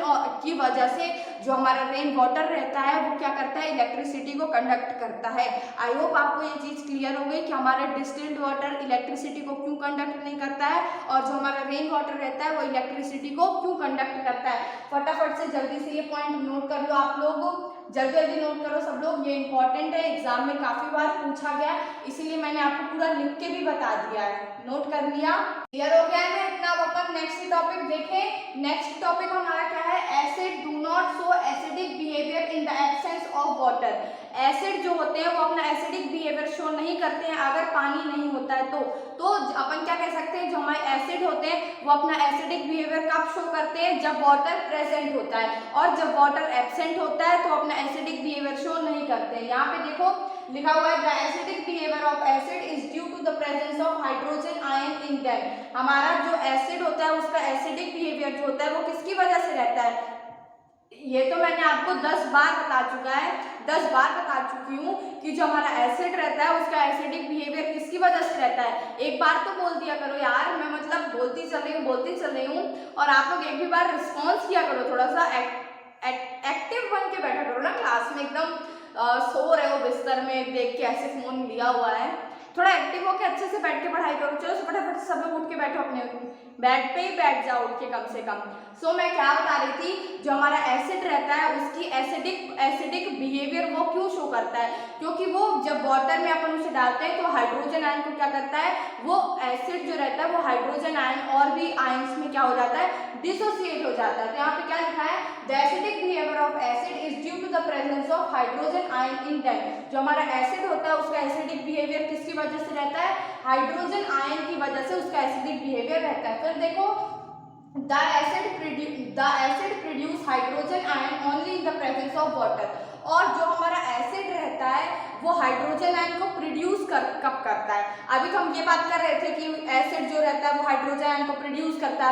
की वजह से जो हमारा रेन वाटर रहता है वो क्या करता है, इलेक्ट्रिसिटी को कंडक्ट करता है। आई होप आपको ये चीज क्लियर हो गई कि हमारा डिस्टिल्ड वाटर इलेक्ट्रिसिटी को क्यों कंडक्ट नहीं करता है और जो हमारा रेन वाटर रहता है वो इलेक्ट्रिसिटी को क्यों कंडक्ट करता है। फटाफट से जल्दी से ये पॉइंट नोट कर लो आप लोग, जल्दी नोट करो सब लोग, ये इंपॉर्टेंट है, एग्जाम में काफी बार पूछा गया इसीलिए मैंने आपको पूरा लिख के भी बता दिया है। नोट कर लिया, क्लियर हो गया है इतना। अब अपन नेक्स्ट टॉपिक देखें। नेक्स्ट टॉपिक हमारा क्या है, acid do not show acidic behaviour in the absence of water. Acid जो होते हैं वो अपना एसिडिक बिहेवियर शो नहीं करते हैं अगर पानी नहीं होता है तो अपन क्या कह सकते हैं, जो हमारे एसिड होते हैं वो अपना एसिडिक बिहेवियर कब शो करते हैं, जब वाटर प्रेजेंट होता है। और जब वाटर एब्सेंट होता है तो अपना एसिडिक बिहेवियर शो नहीं करते हैं। यहाँ पे देखो लिखा हुआ है the acidic behaviour of acid is due to the presence of hydrogen ion in them. हमारा जो एसिड होता है उसका एसिडिक बिहेवियर जो होता है वो किसकी वजह से रहता है, ये तो मैंने आपको 10 बार बता चुका है, 10 बार बता चुकी हूँ कि जो हमारा एसिड रहता है उसका एसिडिक बिहेवियर किसकी वजह से रहता है। एक बार तो बोल दिया करो यार, मैं मतलब बोलती चल रही हूँ और आप लोग एक भी बार रिस्पॉन्स किया करो, थोड़ा सा एक्टिव बन के बैठा करो ना क्लास में, एकदम सो रहे हो बिस्तर में देख के ऐसे फोन लिया हुआ है, थोड़ा एक्टिव होकर अच्छे से बैठ के पढ़ाई करो। चलो फटाफट सब लोग उठ के बैठो, अपने बेड पे ही बैठ जाओ उठ के कम से कम। सो मैं क्या बता रही थी, जो हमारा एसिड रहता है उसकी एसिडिक बिहेवियर वो क्यों शो करता है, क्योंकि वो जब वाटर में अपन उसे डालते हैं तो हाइड्रोजन आयन को क्या करता है, वो एसिड जो रहता है वो हाइड्रोजन आयन और भी आयंस में क्या हो जाता है, डिसोसिएट हो जाता है। तो यहाँ पे क्या लिखा है, the acidic behaviour of acid is due to the presence of hydrogen ion in them. जो हमारा एसिड होता है उसका एसिडिक बिहेवियर किसकी वजह से रहता है, हाइड्रोजन आयन की वजह से उसका एसिडिक बिहेवियर रहता है। फिर देखो, the acid produce hydrogen ion only in the presence of water। और जो हमारा एसिड रहता है वो हाइड्रोजन आयन को प्रोड्यूस कब करता है। अभी तो हम ये बात कर रहे थे कि एसिड जो रहता है वो हाइड्रोजन आयन को प्रोड्यूस करता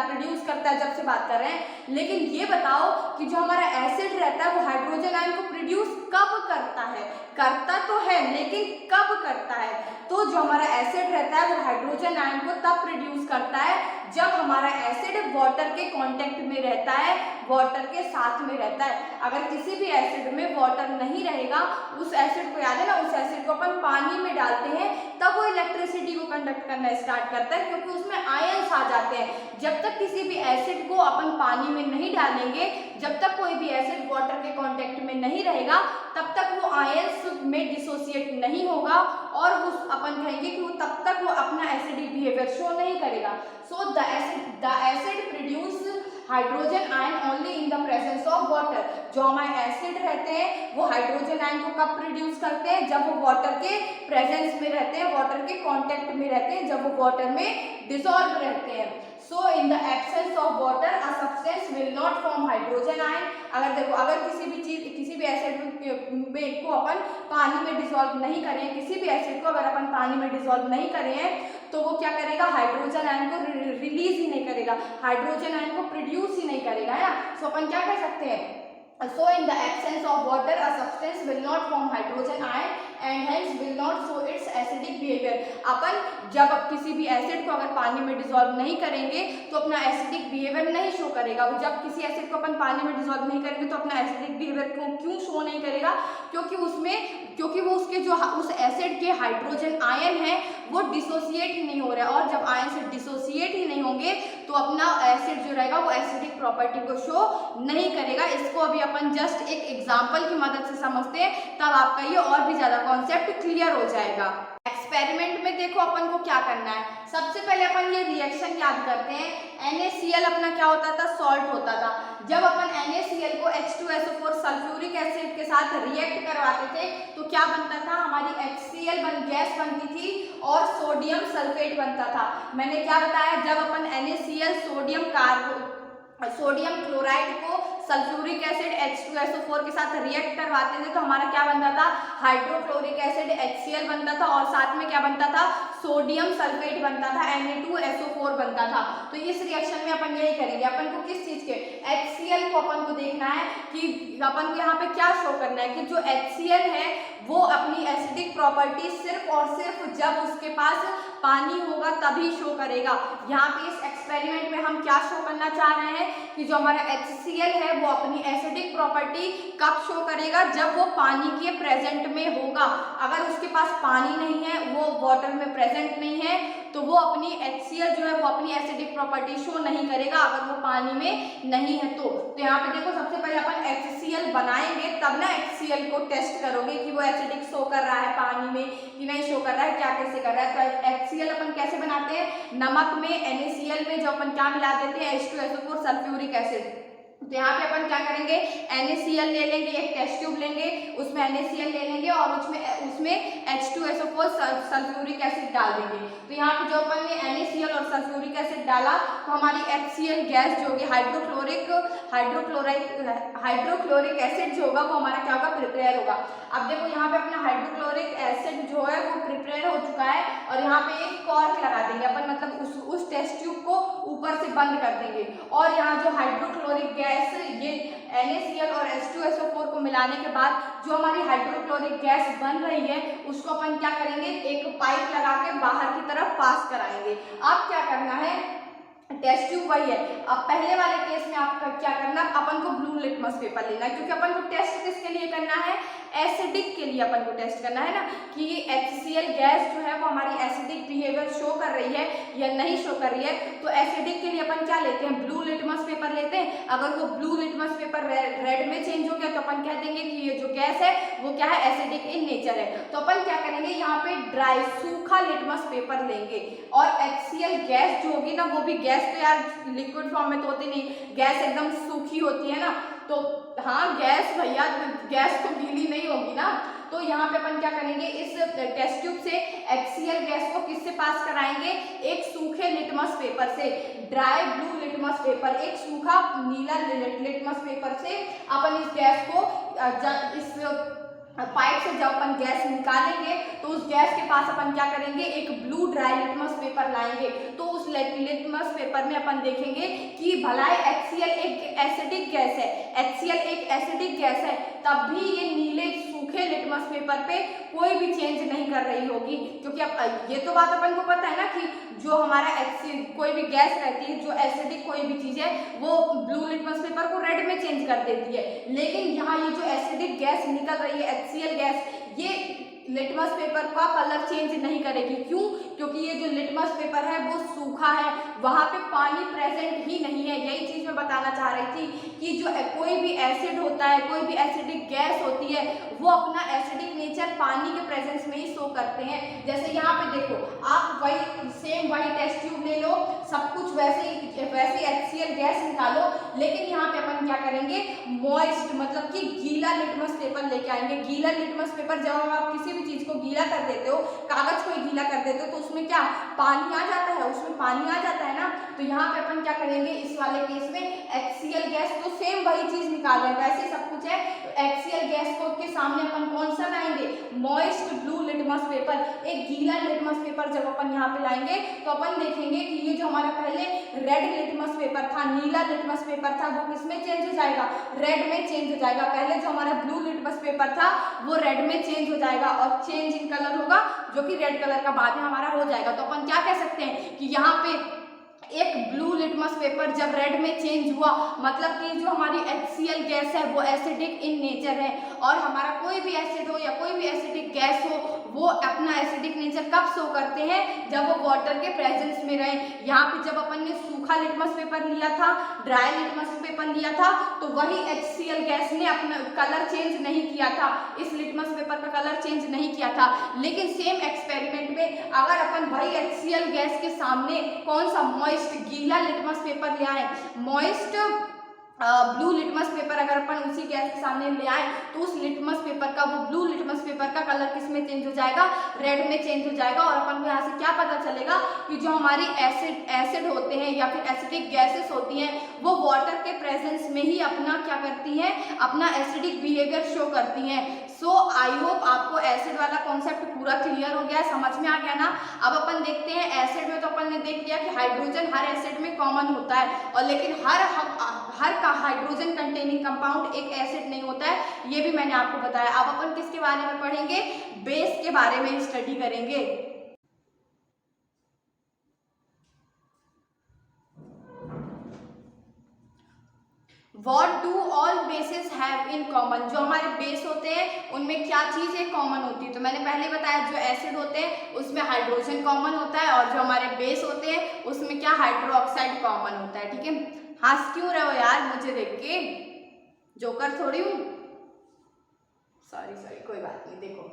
है जब से बात कर रहे हैं, लेकिन ये बताओ कि जो हमारा एसिड रहता है वो हाइड्रोजन आयन को प्रोड्यूस कब करता है, करता तो है लेकिन कब करता है। तो जो हमारा एसिड रहता है वो हाइड्रोजन आयन को तब प्रोड्यूस करता है जब हमारा एसिड वाटर के कांटेक्ट में रहता है, वाटर के साथ में रहता है। अगर किसी भी एसिड में वाटर नहीं रहेगा, उस एसिड को याद है ना, उस एसिड को अपन पानी में डालते हैं तब वो इलेक्ट्रिसिटी को कंडक्ट करना स्टार्ट करता है, क्योंकि उसमें आयंस आ जाते हैं। जब तक किसी भी एसिड को अपन पानी में नहीं डालेंगे, जब तक कोई भी एसिड वाटर के कांटेक्ट में नहीं रहेगा, तब तक वो आयंस में डिसोसिएट नहीं होगा और उस अपन कहेंगे कि वो तब तक वो अपना एसिडिक बिहेवियर शो नहीं करेगा। So the acid produce hydrogen ion only in the presence of water. जो हमारे एसिड रहते हैं वो हाइड्रोजन आयन को कब प्रोड्यूस करते हैं, जब वो वाटर के प्रेजेंस में रहते हैं, वाटर के कांटेक्ट में रहते हैं, जब वो वाटर में डिसॉल्व रहते हैं। So in the absence of water a substance will not form hydrogen ion. अगर देखो, अगर किसी भी एसिड को अपन पानी में डिसॉल्व नहीं करें, किसी भी एसिड को अगर अपन पानी में डिसॉल्व नहीं करें तो वो क्या करेगा, हाइड्रोजन आयन को रिलीज ही नहीं करेगा, हाइड्रोजन आयन को प्रोड्यूस ही नहीं करेगा, है ना। सो अपन क्या कर सकते हैं, so in the absence of water a substance will not form hydrogen ion and hence will not show its acidic behavior। अपन जब किसी भी एसिड को अगर पानी में डिसॉल्व नहीं करेंगे तो अपना एसिडिक बिहेवियर नहीं शो करेगा। जब किसी एसिड को अपन पानी में डिसॉल्व नहीं करेंगे तो अपना एसिडिक बिहेवियर को क्यों शो नहीं करेगा, क्योंकि वो उसके जो उस एसिड के हाइड्रोजन आयन है वो डिसोसिएट ही नहीं हो रहा है, और जब आयन से डिसोसिएट ही नहीं होंगे तो अपना एसिड जो रहेगा वो एसिडिक प्रॉपर्टी को शो नहीं करेगा। इसको अभी अपन जस्ट एक एग्जांपल की मदद से समझते हैं, तब आपका ये और भी ज्यादा कॉन्सेप्ट क्लियर हो जाएगा। एक्सपेरिमेंट में देखो अपन को क्या करना है, सबसे पहले अपन ये रिएक्शन याद करते हैं। NaCl अपना क्या होता था, सॉल्ट होता था। जब अपन NaCl को H2SO4 सल्फ्यूरिक एसिड के साथ रिएक्ट करवाते थे तो क्या बनता था, हमारी HCl गैस बनती थी और सोडियम सल्फेट बनता था। मैंने क्या बताया, जब अपन NaCl सोडियम क्लोराइड को सल्फ्यूरिक एसिड H2SO4 के साथ रिएक्ट करवाते थे तो हमारा क्या बनता था, हाइड्रोक्लोरिक एसिड HCl बनता था और साथ में क्या बनता था, सोडियम सल्फेट बनता था, Na2SO4 बनता था। तो इस रिएक्शन में अपन यही करेंगे। अपन को किस चीज के, HCl को अपन को देखना है कि अपन को यहाँ पे क्या शो करना है कि जो HCl है वो अपनी एसिडिक प्रॉपर्टी सिर्फ और सिर्फ जब उसके पास पानी होगा तभी शो करेगा। यहाँ पे इस एक्सपेरिमेंट में हम क्या शो करना चाह रहे हैं कि जो हमारा HCl है वो अपनी एसिडिक प्रॉपर्टी कब शो करेगा, जब वो पानी के प्रेजेंट में होगा। अगर उसके पास पानी नहीं है, वो वाटर में प्रेजेंट नहीं है, तो वो अपनी HCl जो है वो अपनी एसिडिक प्रॉपर्टी शो नहीं करेगा अगर वो पानी में नहीं है। तो यहाँ पे देखो, सबसे पहले अपन HCl बनाएंगे तब ना HCl को टेस्ट करोगे कि वो एसिडिक शो कर रहा है पानी में कि नहीं शो कर रहा है, क्या कैसे कर रहा है। तो HCl अपन कैसे बनाते हैं, नमक में NaCl में जो अपन क्या मिला देते हैं, H2SO4 सल्फ्यूरिक एसिड। तो यहाँ पे अपन क्या करेंगे, NaCl ले लेंगे, एक टेस्ट ट्यूब लेंगे, उसमें NaCl ले लेंगे और उसमें H2SO4 सल्फ्यूरिक एसिड डाल देंगे। तो यहाँ पे जो अपन ने NaCl और सल्फ्यूरिक एसिड डाला तो हमारी HCl गैस जो होगी, हाइड्रोक्लोरिक एसिड जो होगा वो हमारा क्या होगा, प्रिपेयर होगा। अब देखो यहाँ पे अपना हाइड्रोक्लोरिक एसिड जो है वो प्रिपेयर हो चुका है और यहाँ पे एक कॉर्क लगा देंगे अपन, मतलब उस टेस्ट ट्यूब को ऊपर से बंद कर देंगे और यहाँ जो हाइड्रोक्लोरिक गैस ये NaCl और H2SO4 को मिलाने के बाद जो हमारी हाइड्रोक्लोरिक गैस बन रही है उसको अपन क्या करेंगे, एक पाइप लगा के बाहर की तरफ पास कराएंगे। अब क्या करना है, टेस्ट ट्यूब वही है। अब पहले वाले केस में आपका क्या करना, अपन को ब्लू लिटमस पेपर लेना है, क्योंकि अपन को टेस्ट किसके लिए करना है, एसिडिक के लिए अपन को टेस्ट करना है ना कि ये HCl गैस जो है वो हमारी एसिडिक बिहेवियर शो कर रही है या नहीं शो कर रही है। तो एसिडिक के लिए अपन क्या लेते हैं, ब्लू लिटमस पेपर लेते हैं। अगर वो ब्लू लिटमस पेपर रेड में चेंज हो गया तो अपन कह देंगे कि ये जो गैस है वो क्या है, एसिडिक इन नेचर है। तो अपन क्या करेंगे, यहाँ पे ड्राई सूखा लिटमस पेपर लेंगे और HCl गैस जो होगी ना, वो भी गैस तो यार लिक्विड फॉर्म में तो होती नहीं, गैस एकदम सूखी होती है ना। तो हाँ गैस भैया, गैस तो गीली नहीं होगी ना। तो यहाँ पे अपन क्या करेंगे, इस टेस्ट ट्यूब से HCl गैस को किससे पास कराएंगे, एक सूखे लिटमस पेपर से, ड्राई ब्लू लिटमस पेपर, एक सूखा नीला लिटमस पेपर से अपन इस गैस को इस पाइप से जब अपन गैस निकालेंगे तो उस गैस के पास अपन क्या करेंगे, एक ब्लू ड्राई लिटमस पेपर लाएंगे। तो उस लिटमस पेपर में अपन देखेंगे कि भलाई HCl एक एसिडिक गैस है, HCl एक एसिडिक गैस है, तब भी ये नीले सूखे लिटमस पेपर पे कोई भी चेंज नहीं कर रही होगी। क्योंकि अब ये तो बात अपन को पता है ना कि जो हमारा कोई भी गैस रहती है, जो एसिडिक कोई भी चीज है, वो ब्लू लिटमस पेपर को रेड में चेंज कर देती है। लेकिन यहाँ ये जो एसिडिक गैस निकल रही है HCl गैस, ये लिटमस पेपर का कलर चेंज नहीं करेगी। क्यों? क्योंकि ये जो लिटमस पेपर है वो सूखा है, वहां पे पानी प्रेजेंट ही नहीं है। यही चीज मैं बताना चाह रही थी कि जो कोई भी एसिड होता है, कोई भी एसिडिक गैस होती है, वो अपना एसिडिक नेचर पानी के प्रेजेंस में ही शो करते हैं। जैसे यहाँ पे देखो, आप वही टेस्ट ट्यूब ले लो, सब कुछ वैसे HCl गैस निकालो, लेकिन यहाँ पे अपन क्या करेंगे, मॉइस्ट मतलब कि गीला लिटमस पेपर लेके आएंगे। गीला लिटमस पेपर, जब आप किसी भी चीज को गीला कर देते हो, कागज को गीला कर देते हो, तो उसमें क्या पानी आ जाता है, उसमें पानी आ जाता है ना। तो यहाँ पे अपन क्या करेंगे, इस वाले केस में HCl गैस, तो सेम वही चीज निकाल रहे हैं, वैसे सब कुछ है। तो HCl गैस को के सामने अपन कौन सा लाएंगे, मॉइस्ट ब्लू लिटमस पेपर, एक गीला लिटमस पेपर जब अपन यहाँ पे लाएंगे तो अपन देखेंगे कि ये जो हमारा पहले रेड लिटमस पेपर था, नीला लिटमस पेपर था, वो किसमें चेंज हो जाएगा, रेड में चेंज हो जाएगा। पहले जो हमारा ब्लू लिटमस पेपर था वो रेड में चेंज हो जाएगा और चेंज इन कलर होगा, जो कि रेड कलर का बाद में हमारा हो जाएगा। तो अपन क्या कह सकते हैं कि यहाँ पे एक ब्लू लिटमस पेपर जब रेड में चेंज हुआ, मतलब कि जो हमारी HCl गैस है वो एसिडिक इन नेचर है। और हमारा कोई भी एसिड हो या कोई भी एसिडिक गैस हो, वो अपना एसिडिक नेचर कब शो करते हैं, जब वो वाटर के प्रेजेंस में रहे। यहाँ पे जब अपन ने सूखा लिटमस पेपर लिया था, ड्राई लिटमस पेपर लिया था, तो वही HCl गैस ने अपना कलर चेंज नहीं किया था, इस लिटमस पेपर का कलर चेंज नहीं किया था। लेकिन सेम एक्सपेरिमेंट में अगर अपन वही HCl गैस के सामने कौन सा मॉइस्ट गीला लिटमस पेपर ले आए, मॉइस्ट ब्लू लिटमस पेपर अगर अपन उसी गैस के सामने ले आए, तो उस लिटमस पेपर का, वो ब्लू लिटमस पेपर का कलर किस में चेंज हो जाएगा, रेड में चेंज हो जाएगा। और अपन को यहाँ से क्या पता चलेगा कि जो हमारी एसिड होते हैं या फिर एसिडिक गैसेस होती हैं, वो वाटर के प्रेजेंस में ही अपना क्या करती हैं, अपना एसिडिक बिहेवियर शो करती हैं। सो आई होप आपको एसिड वाला कॉन्सेप्ट पूरा क्लियर हो गया, समझ में आ गया ना। अब अपन देखते हैं एसिड में, तो अपन ने देख लिया कि हाइड्रोजन हर एसिड में कॉमन होता है, और लेकिन हर का हाइड्रोजन कंटेनिंग कंपाउंड एक एसिड नहीं होता है, ये भी मैंने आपको बताया। अब अपन किसके बारे में पढ़ेंगे, बेस के बारे में स्टडी करेंगे। What do all bases have in common? जो हमारे बेस होते हैं उनमें क्या चीजें कॉमन होती है। तो मैंने पहले बताया जो एसिड होते हैं उसमें हाइड्रोजन कॉमन होता है, और जो हमारे बेस होते हैं उसमें क्या, हाइड्रोक्साइड कॉमन होता है। ठीक है, हंस क्यों रहे हो यार मुझे देख के, जोकर थोड़ी हूँ। सॉरी कोई बात नहीं। देखो,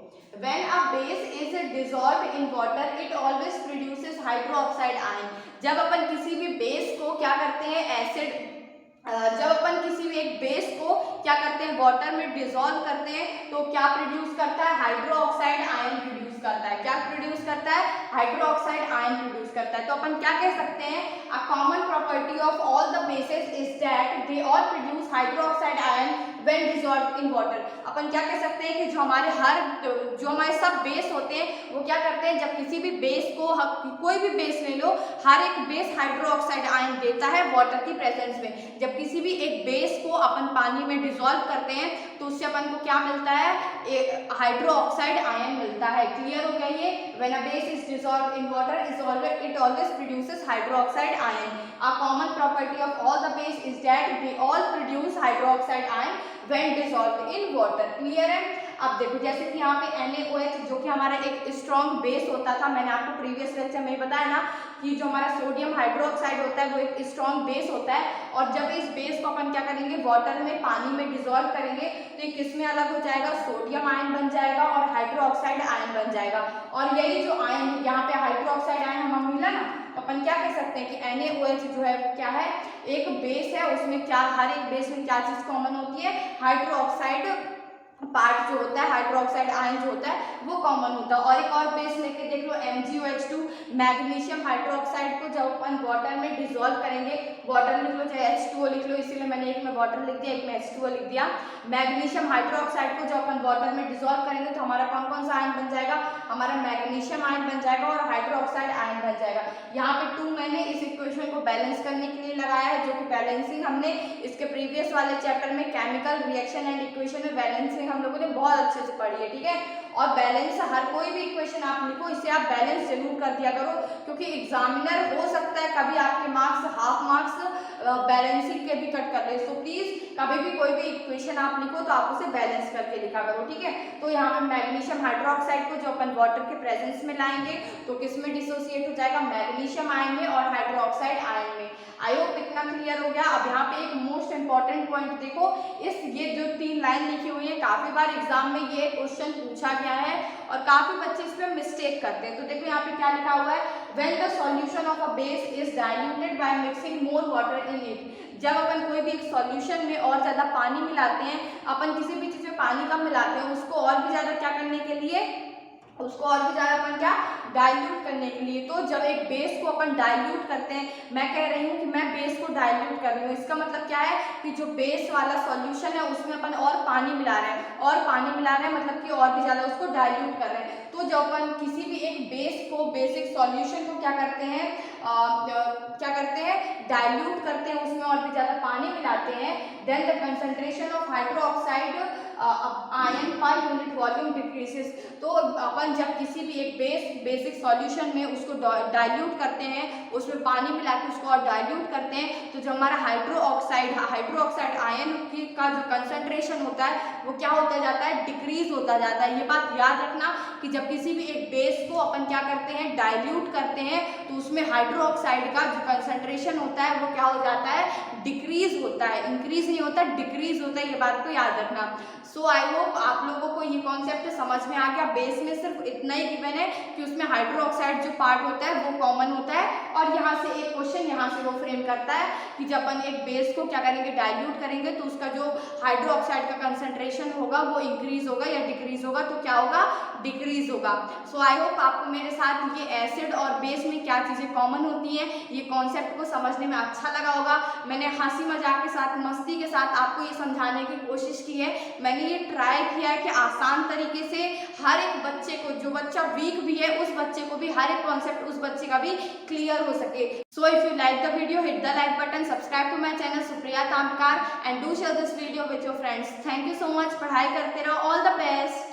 when a base is dissolved in water it always produces hydroxide ion। जब अपन किसी भी बेस को क्या करते हैं, जब अपन किसी भी एक बेस को क्या करते हैं, वाटर में डिसॉल्व करते हैं, तो क्या प्रोड्यूस करता है, हाइड्रोक्साइड आयन प्रोड्यूस करता है। क्या प्रोड्यूस करता है, हाइड्रोक्साइड आयन प्रोड्यूस करता है। तो अपन क्या कह सकते हैं, a common property of all the bases is that they all produce hydroxide ion when dissolved in water. अपन क्या कह सकते हैं कि जो हमारे सब बेस होते हैं वो क्या करते हैं, जब किसी भी बेस को, कोई भी बेस ले लो, हर एक बेस हाइड्रोक्साइड आयन देता है वाटर की प्रेजेंस में। जब किसी भी एक बेस को अपन पानी में डिसॉल्व करते हैं तो उससे अपन को क्या मिलता है, हाइड्रोक्साइड आयन मिलता है। क्लियर हो गया ये। When a base is dissolved in water it always produces hydroxide ion. A common property of all the base is that they all produce hydroxide ion when dissolved in water। Clear है। अब देखो जैसे कि यहाँ पे NaOH जो कि हमारा एक स्ट्रॉन्ग बेस होता था, मैंने आपको प्रीवियस लेक्चर में ही बताया ना कि जो हमारा सोडियम हाइड्रोक्साइड होता है वो एक स्ट्रॉन्ग बेस होता है, और जब इस बेस को अपन क्या करेंगे वाटर में पानी में डिसॉल्व करेंगे तो ये किस में अलग हो जाएगा, सोडियम आयन बन जाएगा और हाइड्रोक्साइड आयन बन जाएगा। और यही जो आयन यहाँ पे हाइड्रोक्साइड आयन हमें मिला ना, अपन क्या कह सकते हैं कि NaOH जो है क्या है, एक बेस है, उसमें क्या हर एक बेस में क्या चीज कॉमन होती है, हाइड्रोक्साइड पार्ट जो होता है, हाइड्रोक्साइड आयन जो होता है वो कॉमन होता है। और एक और बेस लेके देख लो MgOH2, मैग्नीशियम हाइड्रोक्साइड को जब अपन वाटर में डिसॉल्व करेंगे, वाटर लिख लो चाहे H2O लिख लो, इसीलिए मैंने एक में वाटर लिख दिया एक में H2O लिख दिया। मैग्नीशियम हाइड्रोक्साइड को जब अपन वाटर में डिसॉल्व करेंगे तो हमारा कौन कौन सा आयन बन जाएगा, हमारा मैग्नीशियम आयन बन जाएगा और हाइड्रोक्साइड आयन बन जाएगा। यहाँ पे 2 मैंने इस इक्वेशन को बैलेंस करने के लिए लगाया है, जो कि बैलेंसिंग हमने इसके प्रीवियस वाले चैप्टर में केमिकल रिएक्शन एंड इक्वेशन में बैलेंसिंग हम लोगों ने बहुत अच्छे से पढ़ी है, ठीक है। और बैलेंस हर कोई भी इक्वेशन आप लिखो, इसे आप बैलेंस जरूर कर दिया करो, क्योंकि एग्जामिनर हो सकता है कभी आपके मार्क्स हाफ मार्क्स बैलेंसिंग के भी कट कर ले, सो प्लीज कभी भी कोई भी इक्वेशन आप लिखो तो आप उसे बैलेंस करके लिखा करो, ठीक है। तो यहाँ पे मैग्नीशियम हाइड्रोक्साइड को जो अपन वाटर के प्रेजेंस में लाएंगे तो किसमें डिसोसिएट हो जाएगा, मैग्नीशियम आयन में और हाइड्रोक्साइड आयन में। आई होप इतना क्लियर हो गया। अब यहाँ पे एक मोस्ट इंपॉर्टेंट पॉइंट देखो, ये जो 3 लाइन लिखी हुई है, काफी बार एग्जाम में ये क्वेश्चन पूछा गया है और काफी बच्चे इस पे मिस्टेक करते हैं। तो देखो यहाँ पे क्या लिखा हुआ है, when the solution of a base is diluted by mixing more water in it. जब अपन कोई भी एक सॉल्यूशन में और ज्यादा पानी मिलाते हैं, अपन किसी भी चीज में पानी कम मिलाते हैं, उसको और भी ज्यादा क्या करने के लिए, उसको और भी ज्यादा अपन क्या डाइल्यूट करने के लिए। तो जब एक बेस को अपन डाइल्यूट करते हैं, मैं कह रही हूँ कि मैं बेस को डाइल्यूट कर रही हूँ, इसका मतलब क्या है कि जो बेस वाला सॉल्यूशन है उसमें अपन और पानी मिला रहे हैं, और पानी मिला रहे हैं मतलब कि और भी ज्यादा उसको डाइल्यूट कर रहे हैं। तो जब अपन किसी भी एक बेस को, बेसिक सॉल्यूशन को क्या करते हैं, डाइल्यूट करते हैं, उसमें और भी ज्यादा पानी मिलाते हैं, then the concentration of hydroxide ion per unit volume decreases. तो अपन जब किसी भी एक बेसिक सॉल्यूशन में उसको डाइल्यूट करते हैं, उसमें पानी मिला के उसको और डाइल्यूट करते हैं, तो जो हमारा हाइड्रोक्साइड आयन का जो कंसंट्रेशन होता है वो क्या होता जाता है, डिक्रीज होता जाता है। ये बात याद रखना कि जब किसी भी एक बेस को अपन क्या करते हैं, डाइल्यूट करते हैं, तो उसमें हाइड्रोक्साइड का जो कंसंट्रेशन होता है वो क्या हो जाता है, डिक्रीज होता है, इंक्रीज नहीं होता, डिक्रीज होता है। ये बात को याद रखना। सो आई होप आप लोगों को ये कॉन्सेप्ट समझ में आ गया। बेस में सिर्फ इतना ही गिवन है कि उसमें हाइड्रोक्साइड जो पार्ट होता है वो कॉमन होता है, और यहाँ से एक क्वेश्चन यहाँ से वो फ्रेम करता है कि जब अपन एक बेस को क्या करेंगे, डाइल्यूट करेंगे, तो उसका जो हाइड्रोक्साइड का कंसंट्रेशन होगा वो इंक्रीज होगा या डिक्रीज होगा, तो क्या होगा, डिक्रीज होगा। सो आई होप आपको मेरे साथ ये एसिड और बेस में क्या चीजें कॉमन होती हैं, ये कॉन्सेप्ट को समझने में अच्छा लगा होगा। मैंने हंसी मजाक के साथ, मस्ती के साथ आपको ये समझाने की कोशिश की है। मैंने ये ट्राई किया है कि आसान तरीके से हर एक बच्चे को, जो बच्चा वीक भी है उस बच्चे को भी हर एक कॉन्सेप्ट उस बच्चे का भी क्लियर हो सके। So if you like the video, hit the like button, subscribe to my channel Supriya Tamrakar and do share this video with your friends. Thank you so much. पढ़ाई करते रहो। All the best.